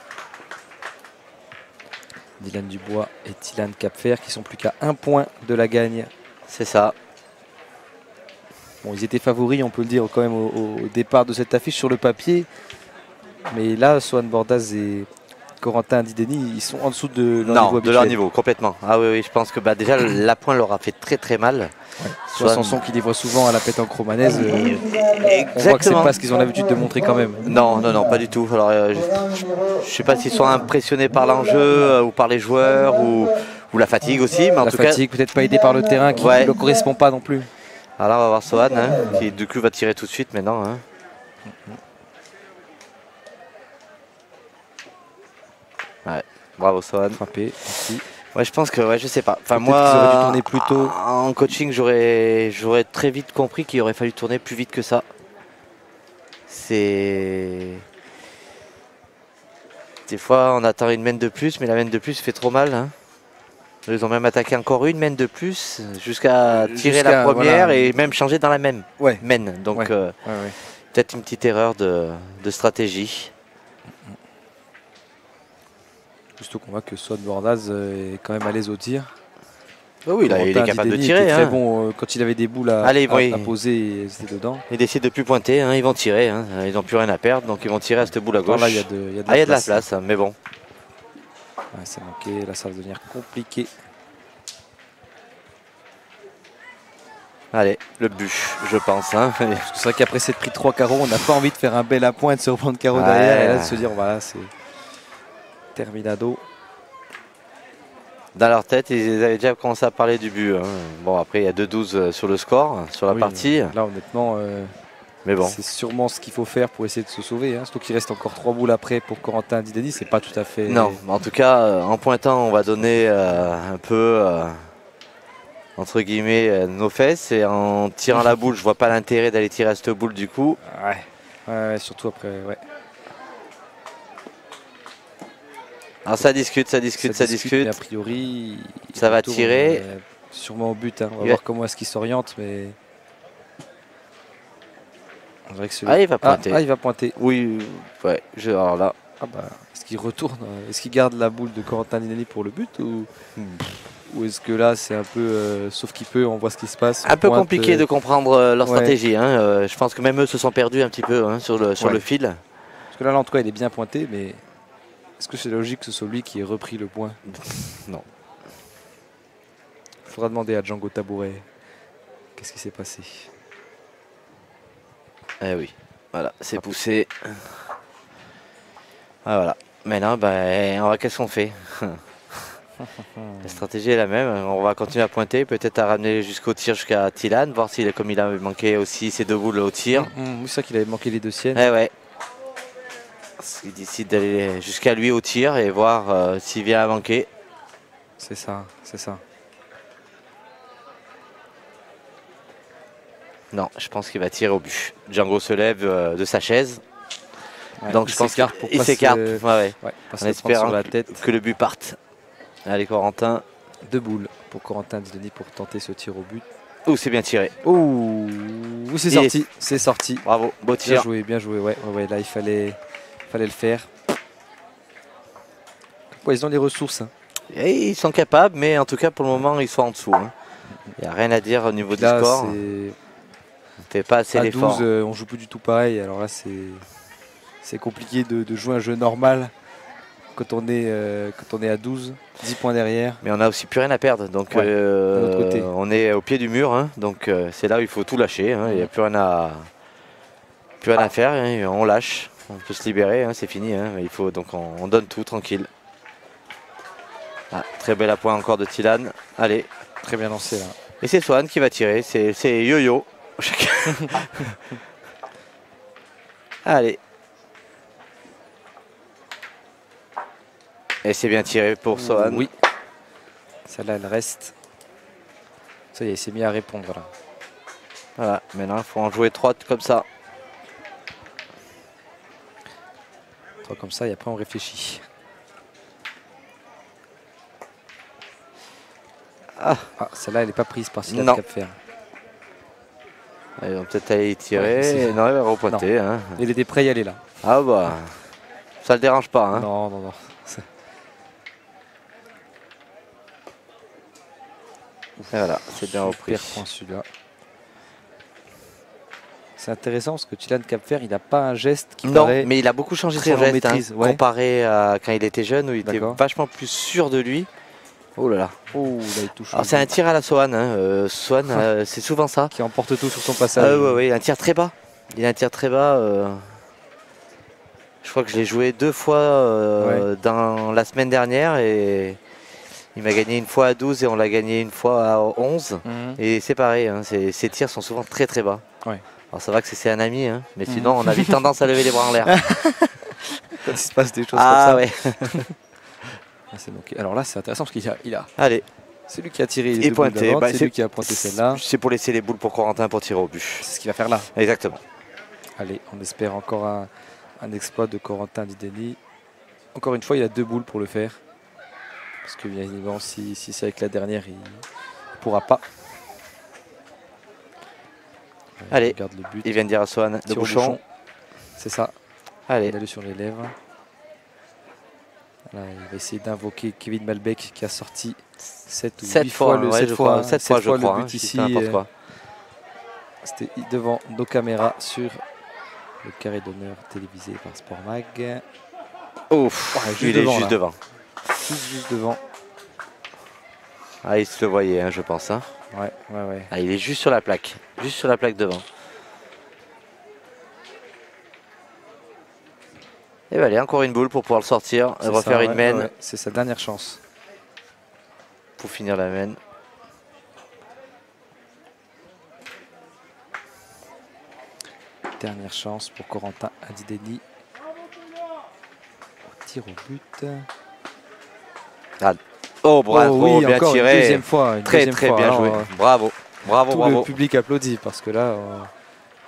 Dylan Dubois et Tilan Capfer qui sont plus qu'à 1 point de la gagne. c'est ça. Bon, ils étaient favoris, on peut le dire quand même au départ de cette affiche sur le papier. Mais là, Swan Bordaz et Corentin Dideni, ils sont en dessous de leur Non, niveau de leur habituel. niveau, complètement. Ah oui, oui, je pense que bah, déjà, la pointe leur a fait très très mal. Soit Sanson qui les voit souvent à la pétanque romanaise. On voit que c'est Exactement. pas ce qu'ils ont l'habitude de montrer quand même. Non, non, non, pas du tout. Alors, je sais pas s'ils sont impressionnés par l'enjeu ou par les joueurs ou la fatigue aussi, mais en La tout fatigue peut-être pas aidée par le terrain qui Ouais. ne correspond pas non plus. cas. Alors, on va voir Sohan, hein, qui du coup va tirer tout de suite maintenant. Hein. Ouais, bravo Sohan. Frappé aussi. Ouais, je pense que, ouais, je sais pas. Enfin, Peut-être qu'ils auraient dû moi, tourner plus tôt. en coaching, j'aurais très vite compris qu'il aurait fallu tourner plus vite que ça. C'est. Des fois, on attend une main de plus, mais la main de plus fait trop mal. Hein. Ils ont même attaqué encore une main de plus jusqu'à tirer la première voilà. et même changer dans la même Ouais. main. Donc, Ouais. Ouais, ouais. peut-être une petite erreur de stratégie. Surtout qu'on voit que Swan Bordaz est quand même à l'aise au tir. Oh oui, là, il est Corentin capable de Dideni tirer. était très Hein. bon quand il avait des boules à, Allez, oui. à poser et c'était dedans. Ils décident de plus pointer, hein, ils vont tirer. Hein. Ils n'ont plus rien à perdre, donc ils vont tirer à cette boule à gauche. Là, il y a de Ah, il y a de la place, hein, mais bon. Ouais, c'est manqué. Là, ça va devenir compliqué. Allez, le but, je pense. Hein. Parce que c'est vrai qu'après s'être pris 3 carreaux, on n'a pas envie de faire un bel appoint et de se reprendre carreau Ouais. derrière. Et là, de se dire, voilà, c'est terminado. Dans leur tête, ils avaient déjà commencé à parler du but. Hein. Bon, après, il y a 2-12 sur le score, sur la Oui, partie. Là, honnêtement, Mais bon, c'est sûrement ce qu'il faut faire pour essayer de se sauver. Hein. Surtout qu'il reste encore 3 boules après pour Corentin Dideni. C'est pas tout à fait. non. Mais en tout cas, en pointant, on va donner un peu, entre guillemets, nos fesses. Et en tirant la boule, je vois pas l'intérêt d'aller tirer à cette boule du coup. Ouais. Ouais, surtout après, ouais. Alors ça discute, ça discute, ça discute. Mais a priori, Ça il va retourne, tirer. Sûrement au but. Hein. On va Il voir va- comment est-ce qu'il s'oriente, mais. On dirait que Ah, il va pointer. Ah, il va pointer. Oui, ouais. Alors là, Ah bah, est-ce qu'il retourne Est-ce qu'il garde la boule de Corentin Dideni pour le but ou est-ce que là c'est un peu sauf qu'il peut, on voit ce qui se passe. un peu pointe, compliqué de comprendre leur ouais. stratégie. Hein. Je pense que même eux se sont perdus un petit peu hein, sur Ouais. le fil. Parce que là, en tout cas, il est bien pointé, mais est-ce que c'est logique que ce soit lui qui ait repris le point? Non. Il faudra demander à Django Tabouret qu'est-ce qui s'est passé. Eh oui, voilà, c'est poussé. Ah, voilà. Maintenant, ben, qu'est-ce qu'on fait? La stratégie est la même. On va continuer à pointer, peut-être à ramener jusqu'au tir jusqu'à Tilan, voir s'il comme il a manqué aussi ses 2 boules au tir. Oui, c'est ça qu'il avait manqué les 2 siennes. Eh ouais. Il décide d'aller jusqu'à lui au tir et voir s'il vient à manquer. C'est ça, c'est ça. Non, je pense qu'il va tirer au but. Django se lève de sa chaise. Ouais, Donc il je pense s'écarte pour qu'il pas s'écarte. se- Ouais. Ouais, pas se En le prendre espérant sur la tête. que le but parte. Allez Corentin. 2 boules pour Corentin Dideni pour tenter ce tir au but. Ouh, c'est bien tiré. Ouh, c'est Et- sorti, c'est sorti. Bravo, beau Bien tir. joué, ouais, là il fallait le faire. Ouais, ils ont les ressources. Hein. Et ils sont capables, mais en tout cas pour le moment ils sont en dessous. Hein. Il n'y a rien à dire au niveau du Là, score. c'est T'es pas assez à l'effort. 12, on joue plus du tout pareil. Alors là, c'est compliqué de jouer un jeu normal quand on est à 12, 10 points derrière. Mais on n'a aussi plus rien à perdre. Donc Ouais, d'un autre côté. on est au pied du mur. Hein. Donc c'est là où il faut tout lâcher. Hein. Il n'y a plus rien à faire. Hein. On lâche. On peut se libérer. Hein. C'est fini. Hein. Mais il faut, donc on donne tout tranquille. Ah, très bel appoint encore de Tilan. Allez. Très bien lancé là. Et c'est Swan qui va tirer. C'est Yo-Yo. Chacun. Allez. Et c'est bien tiré pour Sohan. Oui. Celle-là, elle reste. Ça y est, il s'est mis à répondre là. Voilà, maintenant il faut en jouer 3 comme ça. 3 comme ça et après on réfléchit. Ah, celle-là, elle n'est pas prise par Silat Non. Cap-Fer. Ils vont peut-être aller y tirer. Ouais, non, il va repointer. Hein. Il était prêt à y aller là. Ah bah, ça le dérange pas. Hein. Non, non, non. Et voilà, c'est bien repris. Super point celui-là. C'est intéressant parce que Silat Cap-Fer, il n'a pas un geste qui Non, paraît mais il a beaucoup changé très son en geste maîtrise, ouais. comparé à quand il était jeune où il était D'accord. vachement plus sûr de lui. Oh là là. Oh, là, il touche. Alors c'est un tir à la Sohan. Hein. Sohan, c'est souvent ça. Qui emporte tout sur son passage. Ouais, un tir très bas. Il a un tir très bas. Je crois que je l'ai joué 2 fois dans la semaine dernière et il m'a gagné une fois à 12 et on l'a gagné une fois à 11. Et c'est pareil, hein, ces tirs sont souvent très très bas. Ouais. Alors ça va que c'est un ami, hein, mais sinon on a vite tendance à lever les bras en l'air. Quand il se passe des choses Ah comme ouais. ça. C'est donc... Alors là, c'est intéressant parce qu'il a. Allez. C'est lui qui a tiré les Et deux boules pointé. d'avant, Bah, c'est lui qui a pointé celle-là. C'est pour laisser les boules pour Corentin pour tirer au but. C'est ce qu'il va faire là. Exactement. Allez, on espère encore un exploit de Corentin Dideni. Encore une fois, il a 2 boules pour le faire. Parce que bien évidemment, si c'est avec la dernière, il ne pourra pas. Allez, regarde le but. il vient de dire à Sohan, le Tir au bouchon. C'est ça. Allez. Il a le sur les lèvres. Là, il va essayer d'invoquer Kevin Malbec qui a sorti 7 ou 8 fois le 7 fois, 7 fois, je crois, le but ici. C'était devant nos caméras sur le carré d'honneur télévisé par Sport Mag. Ouf, il est juste devant. Juste devant. Ah, il se le voyait, hein, je pense. Hein. Ouais. Ah, il est juste sur la plaque. Juste sur la plaque devant. Et bien, allez, encore une boule pour pouvoir le sortir. Refaire une main. Ouais. C'est sa dernière chance. Pour finir la main. Dernière chance pour Corentin Adideni. Tir au but. Ah. Oh, bravo, oui, bien encore tiré. Une deuxième fois. Très bien joué. Bravo. Tout le public applaudit parce que là,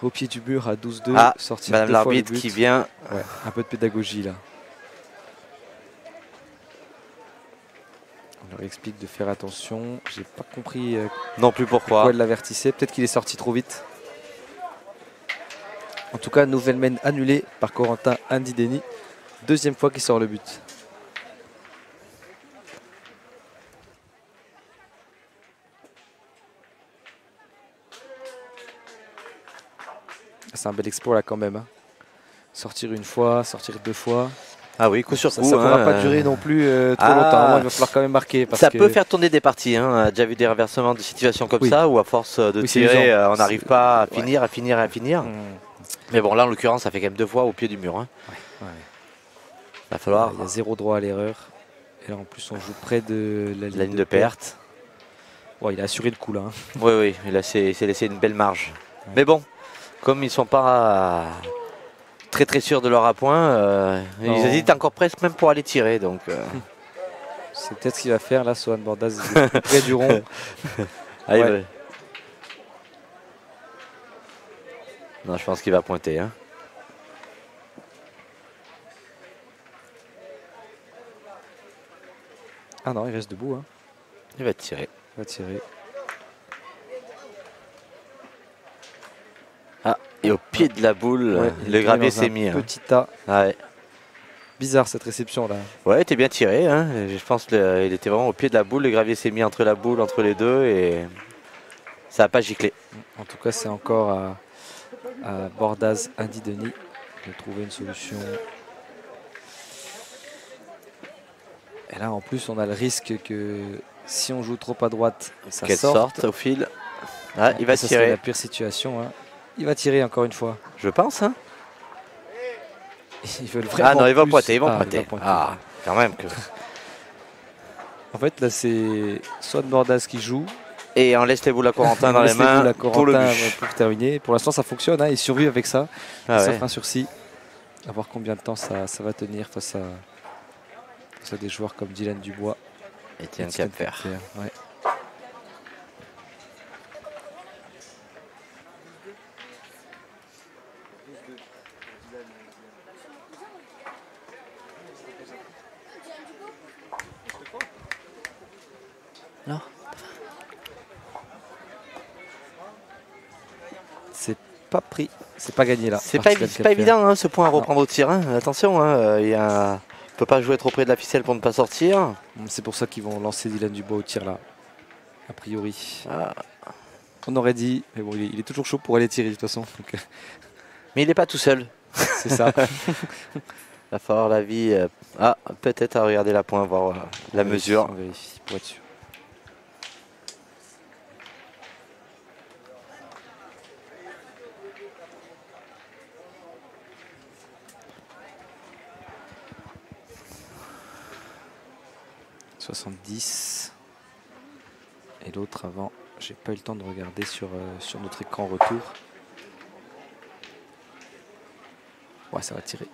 au pied du mur à 12-2, sorti Madame l'arbitre qui vient. Ouais, un peu de pédagogie là. On leur explique de faire attention. J'ai pas compris non plus pourquoi elle l'avertissait. Peut-être qu'il est sorti trop vite. En tout cas, nouvelle main annulée par Corentin Adideni. Deuxième fois qu'il sort le but. C'est un bel exploit là quand même. Hein. Sortir une fois, sortir 2 fois. Ah oui, coup sur coup. Ça ne pourra pas durer non plus trop longtemps. Il va falloir quand même marquer. Parce ça que... peut faire tourner des parties. Hein. On a déjà vu des renversements de situations comme ça où à force de tirer, on n'arrive pas à finir. Mais bon, là en l'occurrence, ça fait quand même 2 fois au pied du mur. Hein. Va falloir. Il y a 0 droit à l'erreur. Et là en plus, on joue près de la ligne de perte. Ouais, il a assuré le coup là. Hein. Oui, il s'est laissé une belle marge. Ouais. Mais bon, comme ils ne sont pas très sûrs de leur appoint, ils hésitent encore presque même pour aller tirer. Donc, c'est peut-être ce qu'il va faire là, Sohan Bordaz, près du rond. Ouais. Non, je pense qu'il va pointer. Hein. Ah non, il reste debout. Hein. Il va tirer. Ah, et au pied de la boule, le gravier s'est mis. Petit A. Ouais. Bizarre cette réception là. Ouais, t'es bien tiré. Hein. Je pense qu'il était vraiment au pied de la boule. Le gravier s'est mis entre la boule, entre les deux et ça n'a pas giclé. En tout cas, c'est encore à Bordaz Adideni de trouver une solution. Et là, en plus, on a le risque que si on joue trop à droite, ça sorte au fil. Ah, il va ça tirer. C'est la pire situation. Hein. Il va tirer encore une fois. Je pense. Hein. Ils veulent vraiment. Ah non, ils vont plus... pointer. Ah, quand même. Que... En fait, là, c'est Sohan Bordaz qui joue. Et on laisse les boules à Corentin dans les Laisse les boules mains à pour le Corentin but. pour terminer. Pour l'instant, ça fonctionne. Hein, il survit avec ça. Ah Ça ouais. fera un sursis. À voir combien de temps ça va tenir face à des joueurs comme Dylan Dubois. Étienne Capfer. Ouais. Non. C'est pas pris. C'est pas gagné là. C'est par pas, Dylan c'est pas Capfer. évident hein, ce point à reprendre au tir. Hein. Attention, hein, on peut pas jouer trop près de la ficelle pour ne pas sortir. C'est pour ça qu'ils vont lancer Dylan Dubois au tir là. A priori. Ah. On aurait dit. Mais bon, il est toujours chaud pour aller tirer de toute façon. Donc, Mais il n'est pas tout seul. c'est ça. Il va falloir la vie. Peut-être à regarder la pointe, voir la mesure. On vérifie pour être sûr. « 70 » et l'autre avant, j'ai pas eu le temps de regarder sur notre écran retour. Ouais, ça va tirer.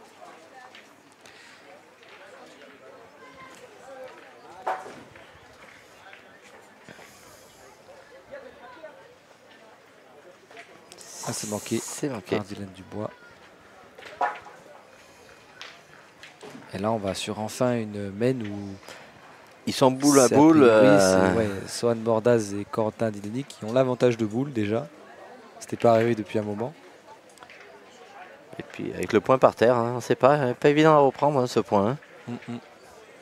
Ah, c'est manqué. C'est manqué. Par Dylan Dubois. Et là, on va sur enfin une main où Ils sont boule à c'est boule. priori, c'est, ouais, Sohan Bordaz et Corentin Dileni qui ont l'avantage de boule déjà. C'était pas arrivé depuis un moment. Et puis avec le point par terre, hein, c'est pas évident à reprendre hein, ce point. Hein.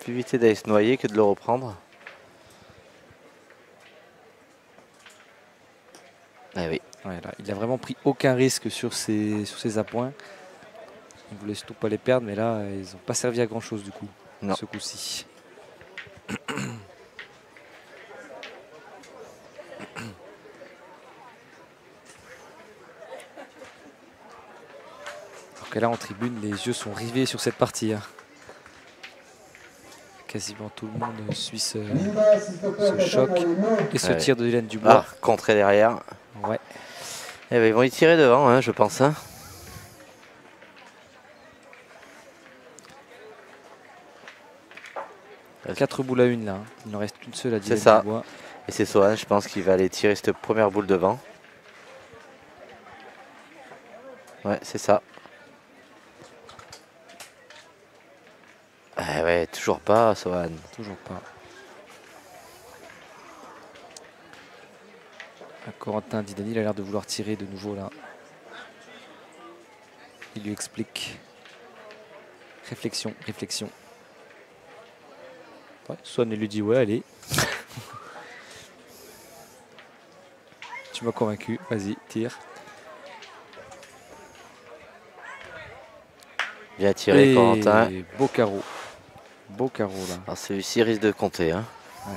Plus éviter d'aller se noyer que de le reprendre. Ah oui. Ouais, là, il a vraiment pris aucun risque sur ses appoints. Il voulait surtout pas les perdre, mais là, ils n'ont pas servi à grand chose du coup, Non. ce coup-ci. Alors que là, en tribune, les yeux sont rivés sur cette partie. Hein. Quasiment tout le monde suit ce choc et ce Ouais. tir de Dylan Dubois. Contré derrière. Ouais. Eh ben, ils vont y tirer devant, hein, je pense. Hein. Ouais. 4 boules à une là. Hein. Il en reste une seule à Dylan C'est ça. Dubois. Et c'est Sohan, je pense qu'il va aller tirer cette première boule devant. Ouais, c'est ça. Ah ouais, toujours pas, Sohan. Toujours pas. Corentin Didani, il a l'air de vouloir tirer de nouveau là. Il lui explique. Réflexion, réflexion. Ouais, Swan lui dit ouais, allez. Tu m'as convaincu, vas-y, tire. Bien tiré, Et Corentin. beau carreau. Beau carreau là. Alors celui-ci risque de compter. Hein. Ouais,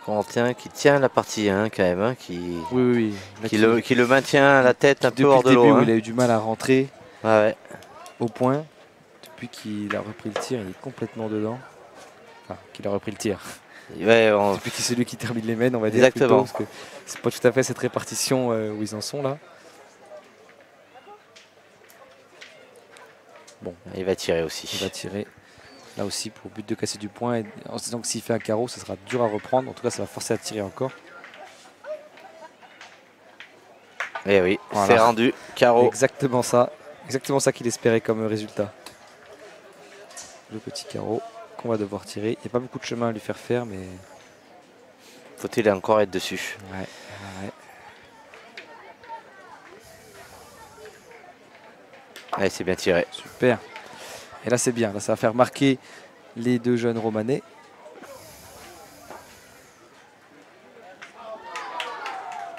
Corentin qui tient la partie 1 quand même. Hein, qui, oui, oui, oui. Là, qui le maintient la tête un peu depuis hors le de début l'eau. où Hein. il a eu du mal à rentrer Ouais. au point, depuis qu'il a repris le tir, il est complètement dedans. Enfin, qu'il a repris le tir. Ouais, Depuis que c'est lui qui termine les mènes, on va dire. Exactement. Plutôt, parce que c'est pas tout à fait cette répartition où ils en sont là. Bon, il va tirer aussi. il va tirer. Là aussi, pour but de casser du point, et en se disant que s'il fait un carreau, ce sera dur à reprendre. En tout cas, ça va forcer à tirer encore. Et oui, Voilà. c'est rendu. Carreau. Exactement ça qu'il espérait comme résultat. Le petit carreau qu'on va devoir tirer. Il n'y a pas beaucoup de chemin à lui faire, mais... Faut-il encore être dessus? Ouais. Allez, c'est bien tiré. Super. Et là, c'est bien. Là, ça va faire marquer les deux jeunes Romanais.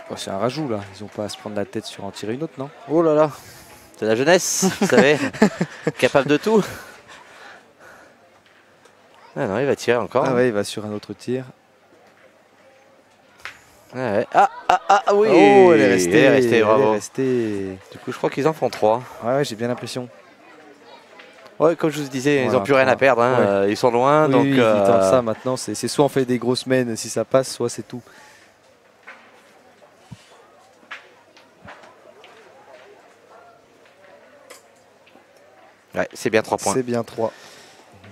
Oh, c'est un rajout, là. Ils n'ont pas à se prendre la tête sur en tirer une autre, non? Oh là là, c'est la jeunesse, vous savez, capable de tout. Ah non, il va tirer encore. Ah ouais, il va sur un autre tir. Ah, ouais. Ah oui, Oh, elle est restée. Elle est restée, bravo. Elle est restée. Du coup, je crois qu'ils en font 3. Ouais, j'ai bien l'impression. Ouais, comme je vous disais, ils Voilà, n'ont plus rien à perdre. Hein. ouais. Ils sont loin. Oui, donc, oui, ils tentent ça maintenant. C'est soit on fait des grosses semaines si ça passe, soit c'est tout. ouais, c'est bien 3 points. C'est bien 3.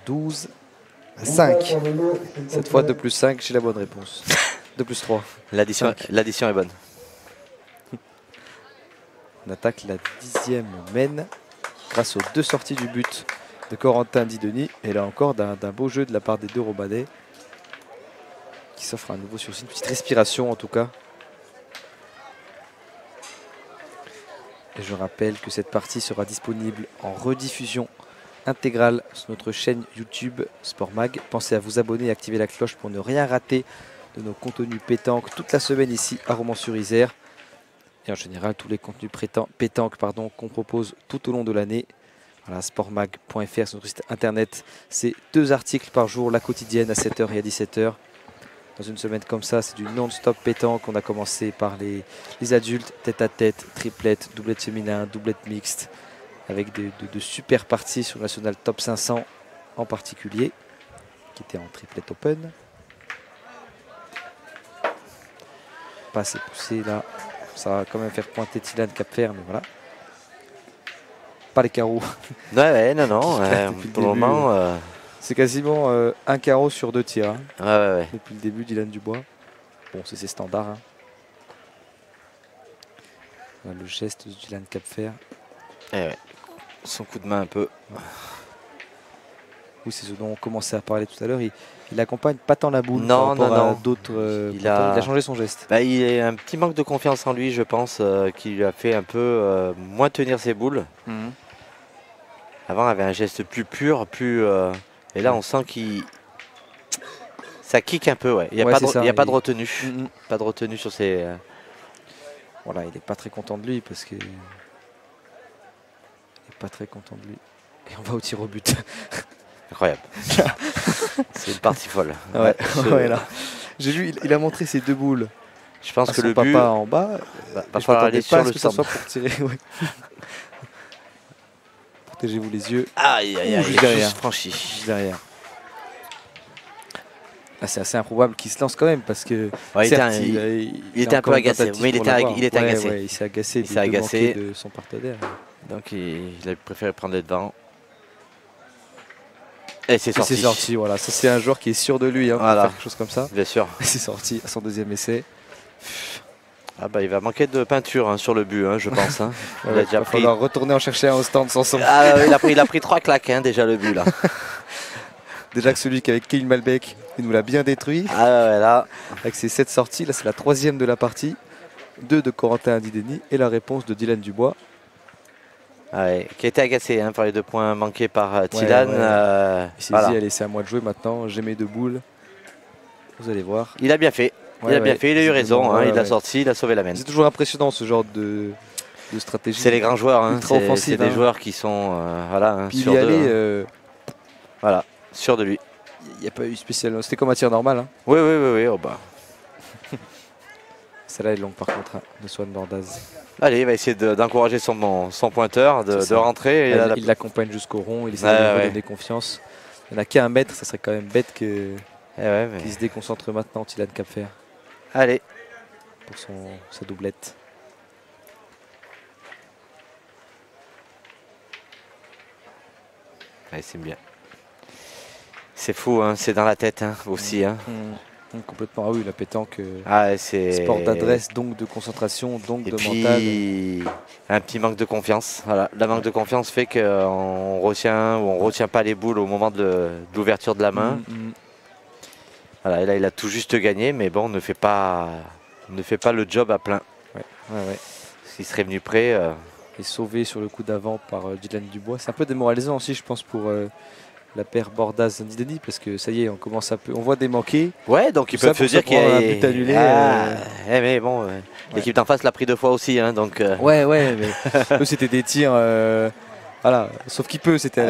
12 à 5. Cette fois 2 plus 5, j'ai la bonne réponse. 2 plus 3. L'addition est bonne. On attaque la 10e mène grâce aux 2 sorties du but de Corentin Dideni. Et là encore d'un beau jeu de la part des 2 Robanais qui s'offre à nouveau sur une petite respiration en tout cas. Et je rappelle que cette partie sera disponible en rediffusion intégrale sur notre chaîne YouTube Sport Mag. Pensez à vous abonner et activer la cloche pour ne rien rater de nos contenus pétanques toute la semaine ici à Romans-sur-Isère. Et en général, tous les contenus pétanques qu'on propose tout au long de l'année. Voilà, sportmag.fr sur notre site internet. C'est 2 articles par jour, la quotidienne à 7h et à 17h. Dans une semaine comme ça, c'est du non-stop pétanque. On a commencé par les adultes, tête-à-tête, triplette, doublette féminin, doublette mixte, avec de super parties sur le National Top 500 en particulier, qui était en triplette open. Pas assez poussé là. Ça va quand même faire pointer Tilan Capfer, mais voilà. Pas les carreaux. Ouais, non. Pour le moment. C'est quasiment un carreau sur 2 tirs. Hein, ouais. depuis le début, Dylan Dubois. Bon, c'est ses standards. Hein. Voilà, le geste de Dylan Capfer. Ouais. Son coup de main un peu. Oui, c'est ce dont on commençait à parler tout à l'heure. Il accompagne pas tant la boule non. d'autres. Il a changé son geste. Bah, il a un petit manque de confiance en lui, je pense, qui lui a fait un peu moins tenir ses boules. Avant, il avait un geste plus pur, plus. Et là, on sent qu'il. Ça kick un peu, ouais. Il n'y a, pas de retenue. Pas de retenue sur ses. Voilà, il n'est pas très content de lui parce que. Il n'est pas très content de lui. Et on va au tir au but. Incroyable. C'est une partie folle. Ouais, ouais, là. J'ai vu, il a montré ses 2 boules. Je pense que le papa but. En bas. Va falloir aller sur le que ça soit pour tirer. Ouais. Protégez-vous les yeux. Aïe, juste derrière. Franchi. Juste derrière. Là, c'est assez improbable qu'il se lance quand même parce que. Ouais, certes, il était un peu agacé. Mais il était agacé. Ouais, il s'est agacé de son partenaire. Donc il a préféré prendre les devants. Et c'est sorti. C'est sorti, voilà. Ça, c'est un joueur qui est sûr de lui, hein, pour faire quelque chose comme ça. Bien sûr. C'est sorti à son 2e essai. Ah bah, il va manquer de peinture hein, sur le but, hein, je pense. Hein. Il va falloir retourner en chercher un au stand sans son. Ah, il a pris 3 claques hein, déjà le but là. Déjà que celui qu'avec Kevin Malbec, il nous l'a bien détruit. Ah ouais, là. Avec ses 7 sorties, là c'est la 3e de la partie. 2 de Corentin Dideni et la réponse de Dylan Dubois. Ah ouais, qui a été agacé hein, par les 2 points manqués par Tilan. Il s'est dit, allez, c'est à moi de jouer maintenant, j'ai mes 2 boules. Vous allez voir. Il a bien fait. Il a eu raison, hein, il a sorti, il a sauvé la mène. C'est toujours impressionnant ce genre de stratégie. C'est les grands joueurs, hein, ultra offensifs. C'est des joueurs qui sont sûrs d'eux. Voilà, sûr de lui. Il n'y a pas eu spécial. C'était comme un tir normal. Hein. Oui. Oh bah. Celle-là est longue par contre, hein, de Swan Bordaz. Allez, il va essayer d'encourager son pointeur, de rentrer. Et il l'accompagne jusqu'au rond, il essaie de lui donner confiance. Il n'y en a qu'à 1 mètre, ça serait quand même bête qu'il se déconcentre maintenant, Tilan Capfer. Allez. Pour sa doublette. Allez, c'est bien. C'est fou, hein, c'est dans la tête hein, aussi. Hein. Complètement, ah oui, la pétanque, c'est sport d'adresse, donc de concentration, donc de mental. Un petit manque de confiance. Voilà. Le manque de confiance fait qu'on retient ou on retient pas les boules au moment de l'ouverture de la main. Voilà, et là, il a tout juste gagné, mais bon, ne fait pas le job à plein. S'il serait venu prêt. Et sauvé sur le coup d'avant par Dylan Dubois. C'est un peu démoralisant aussi, je pense, pour la paire Bordaz-Dideni, parce que ça y est, on voit des manqués. Ouais, donc ils peuvent se dire qu'il y a un but annulé. Mais bon, l'équipe d'en face l'a pris 2 fois aussi, hein, donc. Ouais, mais eux c'était des tirs. Voilà, sauf qu'il peut, c'était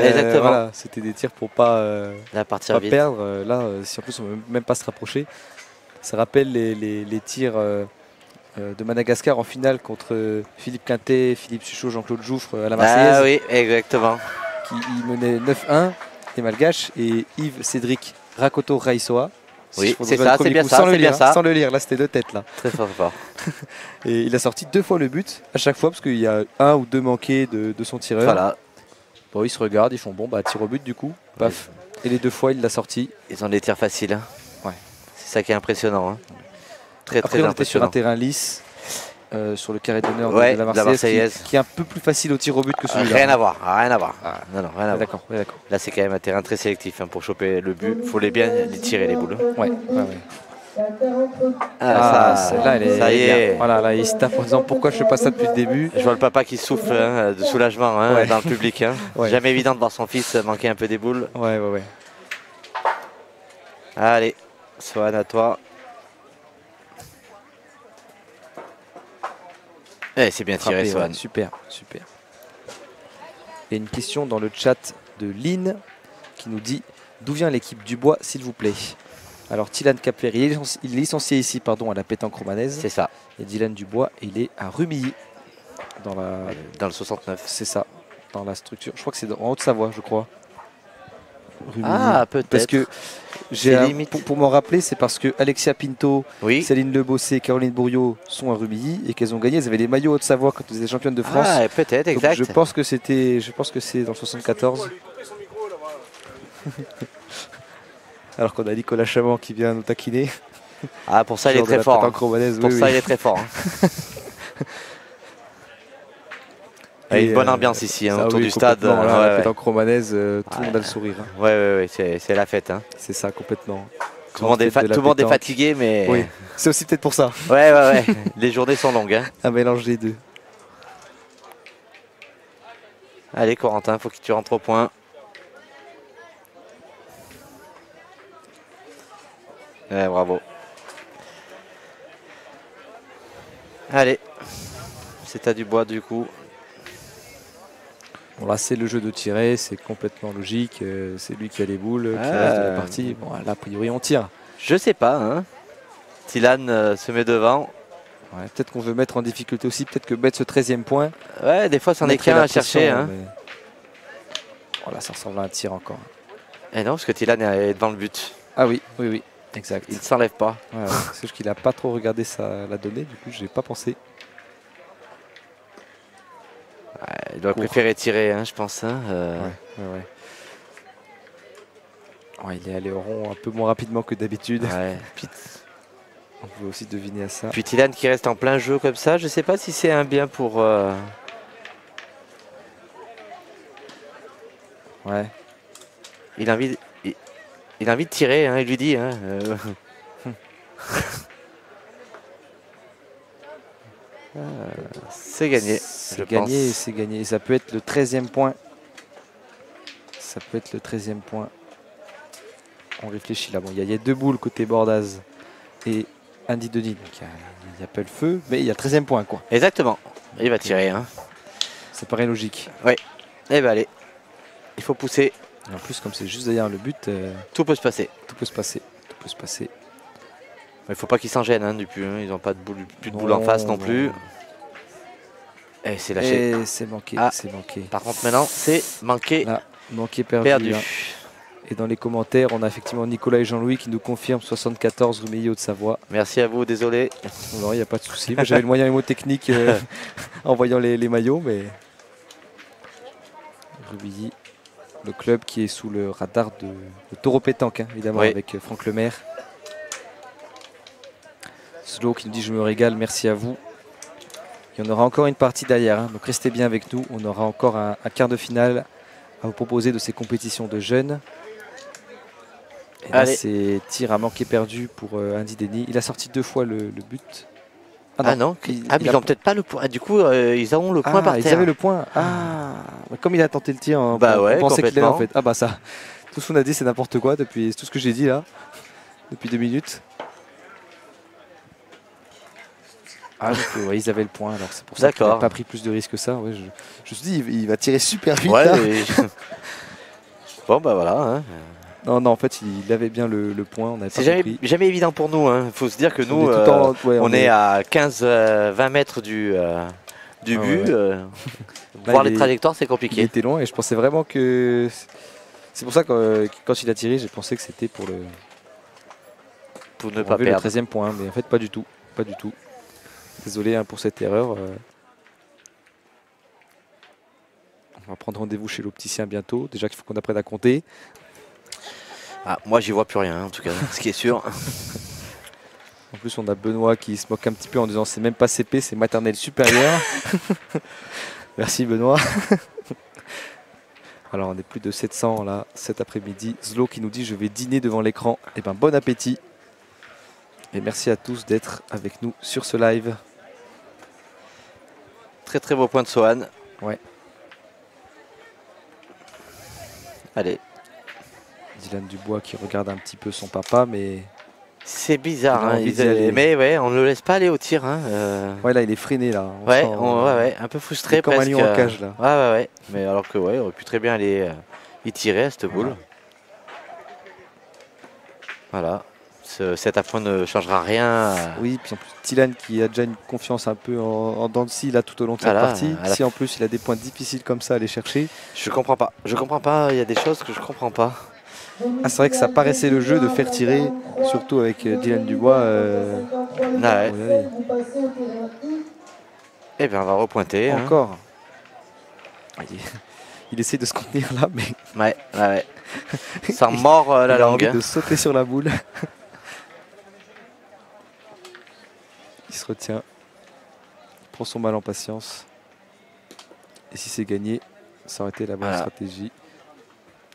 des tirs pour pas perdre. Là, si en plus on ne veut même pas se rapprocher, ça rappelle les tirs de Madagascar en finale contre Philippe Quintet, Philippe Suchot, Jean-Claude Jouffre à la Marseillaise. Ah oui, exactement. qui il menait 9-1, les Malgaches, et Yves Cédric Rakoto Raisoa. Oui, Je c'est regarde ça, le premier c'est bien coup, ça, sans le c'est bien lire, ça. sans le lire, là c'était 2 têtes là. Très fort, fort. Et il a sorti 2 fois le but à chaque fois parce qu'il y a 1 ou 2 manqués de son tireur. Voilà. Bon, ils se regardent, ils font bon, bah tir au but du coup, paf. Et les 2 fois il l'a sorti. Ils ont des tirs faciles. Hein. Ouais. C'est ça qui est impressionnant. Hein. Très, Après très on était sur un impressionnant. terrain lisse, sur le carré d'honneur Ouais, de la de la Marseillaise, Marseillaise. qui est un peu plus facile au tir au but que celui-là. Rien à voir, rien à voir. Ah. Non, non, rien à voir. D'accord, ouais, d'accord. Là, c'est quand même un terrain très sélectif hein, pour choper le but. Il faut les bien les tirer, les boules. Ouais, ouais, ouais. Ah, ça, celle-là, elle est, ça y elle est est. bien. Voilà, là, il se tape en disant pourquoi je fais pas ça depuis le début. Je vois le papa qui souffle hein, de soulagement hein, Ouais. dans le public. Hein. Ouais. Jamais évident de voir son fils manquer un peu des boules. Ouais, ouais, ouais. Allez, Swan, à toi. Eh, c'est bien tiré, Frappé, Swan. ouais, super, super. Il y a une question dans le chat de Lynn qui nous dit d'où vient l'équipe Dubois, s'il vous plaît. Alors, Tilan Capfer, il est licencié ici pardon, à la pétanque romanaise. C'est ça, Et Dylan Dubois, il est à Rumilly. Dans la... dans le 69. C'est ça, dans la structure. Je crois que c'est en Haute-Savoie, je crois. Rumilly. Ah, peut-être. Parce que C'est limite. pour m'en rappeler, c'est parce que Alexia Pinto, Oui. Céline Lebossé, Caroline Bourriot sont à Rumilly et qu'elles ont gagné. Elles avaient les maillots Haute-Savoie quand elles étaient championnes de France. Ah, peut-être, Donc, exact. je pense que c'est dans le 74. Alors qu'on a Nicolas Chamant qui vient nous taquiner. Ah, pour ça, il est Joueur de très la fort. pétanque romanaise, Pour oui, ça, oui. il est très fort. Hein. Il y a Et, une bonne ambiance ici hein, ça, autour oui, du stade. complètement, là, Ouais, la ouais. pétanque romanaise, tout le monde a le sourire. Hein. Ouais, c'est la fête. Hein. C'est ça, complètement. Tout le monde est, Fête de la tout le monde est pétanque. fatigué, mais Oui, c'est aussi peut-être pour ça. ouais. Les journées sont longues. Hein. Un mélange des deux. Allez, Corentin, faut que tu rentres au point. Ouais, bravo. Allez, c'est à Dubois du coup. Bon, là, c'est le jeu de tirer, c'est complètement logique. C'est lui qui a les boules, qui reste de la partie. Bon, là, a priori, on tire. Je sais pas. Hein. Tilan se met devant. Ouais, peut-être qu'on veut mettre en difficulté aussi, peut-être que mettre ce 13e point. Ouais, des fois, c'en est mettrait qu'un la à chercher. pression, Hein. mais- Voilà, ça ressemble à un tir encore. Et non, parce que Tilan est devant le but. Ah oui, oui, exact. Il ne s'enlève pas. Ouais, ouais. C'est juste qu'il n'a pas trop regardé la donnée, du coup, je n'ai pas pensé. Ouais, il doit Court. préférer tirer, hein, je pense. Hein, Ouais. Ouais, il est allé au rond un peu moins rapidement que d'habitude. ouais. On peut aussi deviner à ça. Puis Tilan qui reste en plein jeu comme ça, je sais pas si c'est un bien pour. Ouais. Il a envie, il a envie de tirer, hein, il lui dit. Hein, c'est gagné. C'est gagné, c'est gagné. Ça peut être le 13e point. Ça peut être le 13e point. On réfléchit là. Bon, il y a 2 boules côté Bordaz et Andy Denis. Donc il n'y a pas le feu, mais il y a le 13e point, quoi. Exactement. Il va tirer. Hein. Ça paraît logique. Eh ben allez, il faut pousser. Et en plus, comme c'est juste derrière le but, Tout peut se passer. tout peut se passer. Tout peut se passer. Il faut pas qu'ils s'en gênent hein, du plus. Hein. Ils n'ont pas de boule, plus de boule en Non, face non non. plus. Et c'est lâché. Et c'est manqué, Ah. c'est manqué. Par contre maintenant, c'est manqué, Là, manqué, perdu. perdu. Hein. Et dans les commentaires, on a effectivement Nicolas et Jean-Louis qui nous confirment 74 Rumilly Haute-Savoie. Merci à vous, désolé. Non, il n'y a pas de souci. Moi, j'avais le moyen mnémotechnique en voyant les maillots, mais Rumilly, le club qui est sous le radar de Taureau Pétanque, hein, évidemment, Oui. avec Franck Lemaire. Slow qui nous dit je me régale, merci à vous. Il y en aura encore une partie derrière, hein, donc restez bien avec nous. On aura encore un quart de finale à vous proposer de ces compétitions de jeunes. Et là, Allez. c'est tir à manquer perdu pour Andy Denis. Il a sorti 2 fois le but. Ah non, il mais ils a- n'ont peut-être pas le point. Ah, du coup, ils auront le point par ils terre. avaient le point. Ah, bah, comme il a tenté le tir, hein, Bah on ouais, pensait qu'il allait en complètement. fait. Ah bah ça, tout ce qu'on a dit c'est n'importe quoi depuis tout ce que j'ai dit là, depuis 2 minutes. Ah donc, ouais, ils avaient le point, alors c'est pour ça qu'il n'a D'accord. pas pris plus de risques que ça. Ouais, je me suis dit il va tirer super vite. Ouais, là. mais- bon, bah voilà. Hein. Non, en fait il avait bien le point, on n'avait pas C'est jamais, compris. jamais évident pour nous. Il faut se dire que nous, On est tout en- ouais, on est à 15-20 mètres du du Ah but. Là, Voir il les est- trajectoires, c'est Il compliqué. était loin et je pensais vraiment que. C'est pour ça que quand il a tiré, j'ai pensé que c'était pour Pour ne pour pas enlever le perdre. 13e point, mais en fait pas du tout. Pas du tout. Désolé hein, pour cette erreur. On va prendre rendez-vous chez l'opticien bientôt. Déjà qu'il faut qu'on apprenne à compter. Ah, moi, j'y vois plus rien, en tout cas, ce qui est sûr. En plus, on a Benoît qui se moque un petit peu en disant c'est même pas CP, c'est maternelle supérieure. Merci Benoît. Alors, on est plus de 700 là cet après-midi. Zlo qui nous dit je vais dîner devant l'écran. Eh ben, bon appétit. Et merci à tous d'être avec nous sur ce live. Très très beau point de Sohan. Ouais. Allez. Dylan Dubois qui regarde un petit peu son papa, mais C'est bizarre, Il a hein, envie d'y aller. mais ouais, on ne le laisse pas aller au tir. Hein, ouais, là il est freiné là. On ouais, sent, ouais, un peu frustré il est comme un presque. lion en cage, là. Ouais. Mais alors que ouais, il aurait pu très bien aller y tirer à cette boule. Voilà. Cet affront ne changera rien. Oui, puis en plus Dylan qui a déjà une confiance un peu en dents de scie là tout au long de cette Voilà, partie. à la Si en plus il a des points difficiles comme ça à aller chercher. Je comprends pas. Je comprends pas. Il y a des choses que je comprends pas. Ah, c'est vrai que ça paraissait le jeu de faire tirer, surtout avec Dylan Dubois. Ah ouais. Bon, allez, Eh bien, on va repointer. Hein. encore. Il essaie de se contenir là, mais Ouais. Ça mord la il a langue. envie Hein. de sauter sur la boule. Il se retient. Il prend son mal en patience. Et si c'est gagné, ça aurait été la bonne Voilà. stratégie.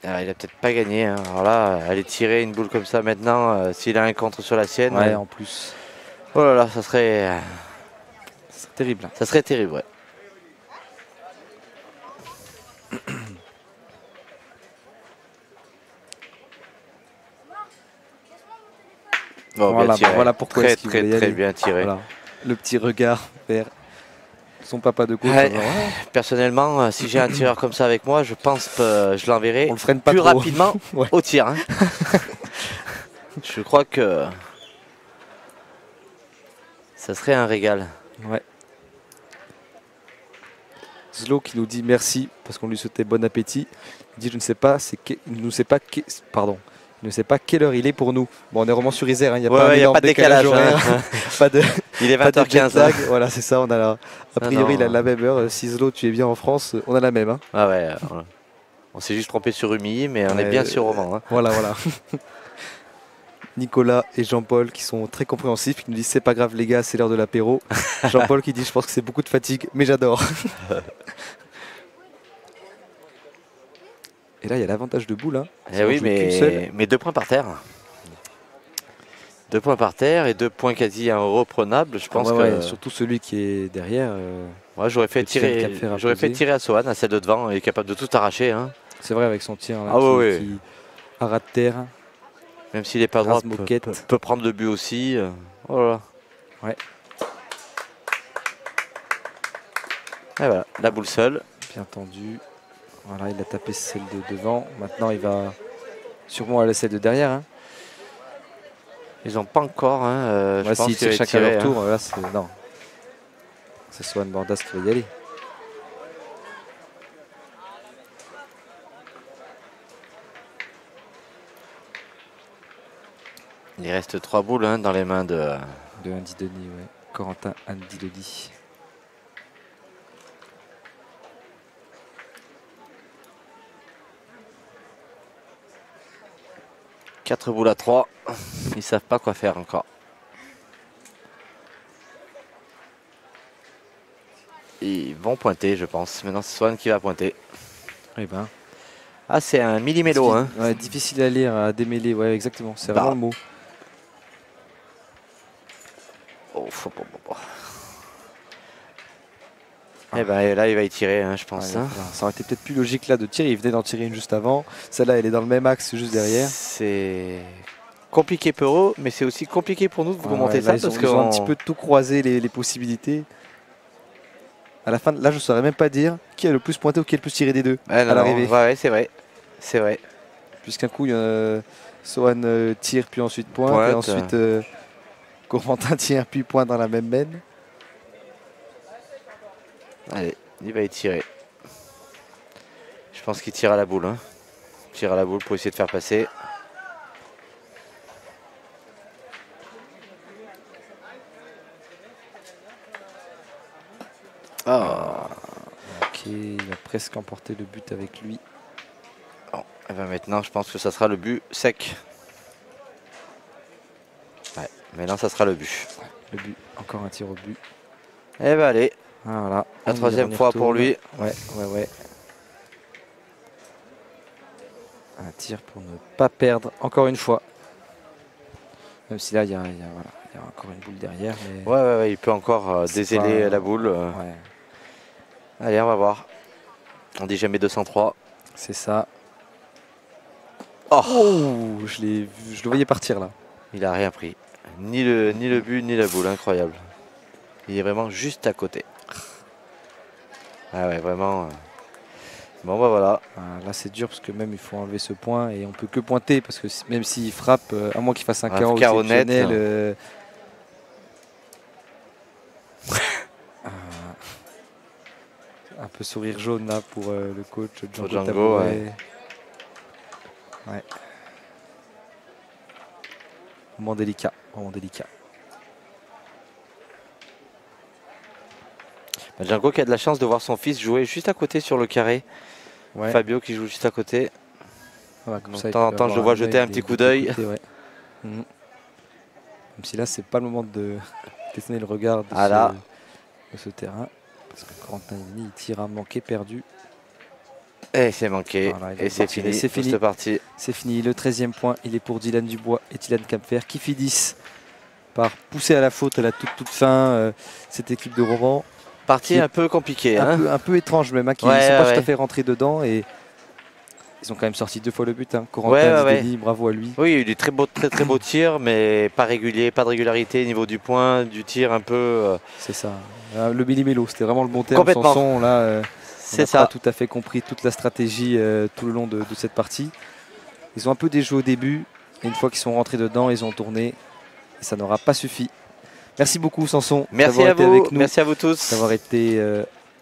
Alors, il a peut-être pas gagné. Hein. Alors là, aller tirer une boule comme ça maintenant, s'il a un contre sur la sienne. Ouais, en plus. Oh là là, ça serait C'est terrible. Hein. ça serait terrible, ouais. Oh, Voilà, bien tiré. voilà pourquoi très est-ce qu'il voulait y très aller. bien tiré. Voilà. Le petit regard vers son papa de coach. Ouais. en disant, ouais, Personnellement, si j'ai un tireur comme ça avec moi, je pense que je l'enverrai on le freine pas plus trop. rapidement Ouais. au tir. Hein. Je crois que ça serait un régal. Ouais. Zlo qui nous dit merci parce qu'on lui souhaitait bon appétit. Il dit je ne sais pas, il ne sait pas, pardon, il ne sait pas quelle heure il est pour nous. Bon, on est vraiment sur Isère, hein, il n'y a Ouais, pas un il y a énorme pas de décalage. horaire, Hein. pas de, Il est pas de jet 20h15. lag. Hein. Voilà, c'est ça. On a a priori, non. il a la même heure. Si Zlo, tu es bien en France, on a la même. Hein. Ah ouais. On s'est juste trompé sur Umi, mais on est bien sur Roman. Hein. Voilà. Nicolas et Jean-Paul qui sont très compréhensifs, qui nous disent c'est pas grave les gars, c'est l'heure de l'apéro. Jean-Paul qui dit je pense que c'est beaucoup de fatigue, mais j'adore. Et là il y a l'avantage de boule. Hein. Eh oui, mais 2 points par terre. 2 points par terre et 2 points quasi irreprenables. Je pense que ouais, surtout celui qui est derrière. moi j'aurais fait le deuxième tirer à Sohan, à celle de devant, il est capable de tout arracher. Hein. C'est vrai avec son tir là, Ah ouais. qui à ras de terre. Même s'il n'est pas droit, Moquette. peut prendre le but aussi. Oh là là. Ouais. Et voilà, la boule seule. Bien tendu. Voilà, il a tapé celle de devant. Maintenant il va sûrement aller celle de derrière. Hein. Ils n'ont pas encore. Hein, je Ouais, pense s'ils qu'il tirent va chacun tirer, leur hein. tour, là c'est. Non. C'est Sohan Bordas qui va y aller. Il reste 3 boules hein, dans les mains de. De Andy Denis, ouais. Corentin Andy Denis. Quatre boules à 3. Ils savent pas quoi faire encore. Ils vont pointer, je pense. Maintenant, c'est Sohan qui va pointer. Eh ben. Ah, c'est un millimélo. Hein. Ouais, difficile à lire, à démêler. Ouais, exactement. C'est Bah. vraiment le mot. Oh, Eh ben là, il va y tirer, hein, je pense. Ouais, hein. ça aurait été peut-être plus logique là de tirer. Il venait d'en tirer une juste avant. Celle-là, elle est dans le même axe juste derrière. C'est compliqué pour eux, mais c'est aussi compliqué pour nous de vous remonter là, ça ils parce ont, que ils ont un petit peu tout croisé les possibilités. À la fin, là, je ne saurais même pas dire qui a le plus pointé ou qui a le plus tiré des deux à l'arrivée. Ouais, c'est vrai. C'est vrai. Puisqu'un coup, Sohan tire puis ensuite pointe. Et ensuite, Corentin tire puis pointe dans la même mène. Allez, il va y tirer. Je pense qu'il tire à la boule. Hein. Il tire à la boule pour essayer de faire passer. Ah. Ok, il a presque emporté le but avec lui. Bon, et ben maintenant, je pense que ça sera le but sec. Ouais, maintenant, ça sera le but. Le but, encore un tir au but. Et ben allez, Ah, voilà. la troisième fois pour lui. Ouais. Un tir pour ne pas perdre encore une fois. Même si là, il y a encore une boule derrière. Mais Ouais, il peut encore dézéler pas... la boule. Ouais. Allez, on va voir. On dit jamais 203. C'est ça. Oh, Je le voyais partir là. il a rien pris. Ni le but, ni la boule. Incroyable. Il est vraiment juste à côté. Ah ouais, vraiment. Bon, bah voilà. Ah, là, c'est dur parce que même il faut enlever ce point et on peut que pointer parce que même s'il frappe, à moins qu'il fasse un carreau carreau net, exceptionnel. Un peu sourire jaune là pour le coach Pour Django. Django, Ouais. Moment délicat. Bah, Django qui a de la chance de voir son fils jouer juste à côté sur le carré. Ouais. Fabio qui joue juste à côté. Voilà, comme Donc, ça, de temps en temps, je le vois jeter un petit coup d'œil. Ouais. Même si là, c'est pas le moment de questionner le regard de ce terrain. Parce que Corentin Yvelini, il tire à manquer, perdu. Et c'est manqué. Voilà, et c'est fini. C'est fini. Cette partie. C'est fini. Le 13e point, il est pour Dylan Dubois et Dylan Campfer qui finissent par pousser à la faute à la toute fin cette équipe de Rouen. Partie un peu compliquée. Un peu étrange même, qui ne sont pas tout à fait rentrés dedans. Et ils ont quand même sorti 2 fois le but. Corentin Yvelini, bravo à lui. Oui, il y a eu des très beaux tirs, mais pas réguliers, pas de régularité au niveau du point, du tir un peu. C'est ça. Le millimélo, c'était vraiment le bon terme. Complètement. Sanson, là, c'est ça. Pas tout à fait compris toute la stratégie tout le long de cette partie. Ils ont un peu déjoué au début. Et une fois qu'ils sont rentrés dedans, ils ont tourné. Et ça n'aura pas suffi. Merci beaucoup, Sanson. Merci à vous. Avec nous, merci à vous tous. D'avoir été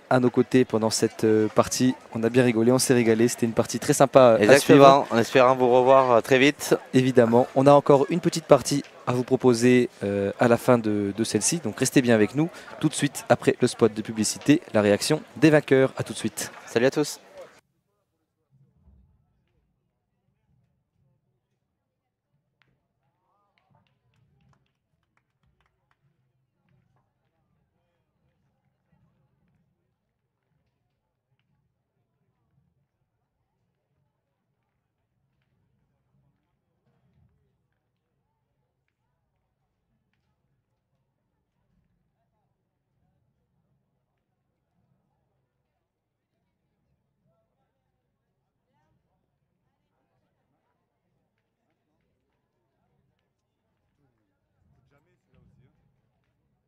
à nos côtés pendant cette partie. On a bien rigolé, on s'est régalé. C'était une partie très sympa à suivre. En espérant vous revoir très vite. Évidemment. On a encore une petite partie à vous proposer à la fin de celle-ci. Donc restez bien avec nous. Tout de suite, après le spot de publicité, la réaction des vainqueurs. À tout de suite. Salut à tous.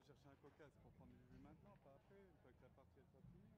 Chercher un cocasse pour prendre du but maintenant, pas après, une fois que la partie est pas finie.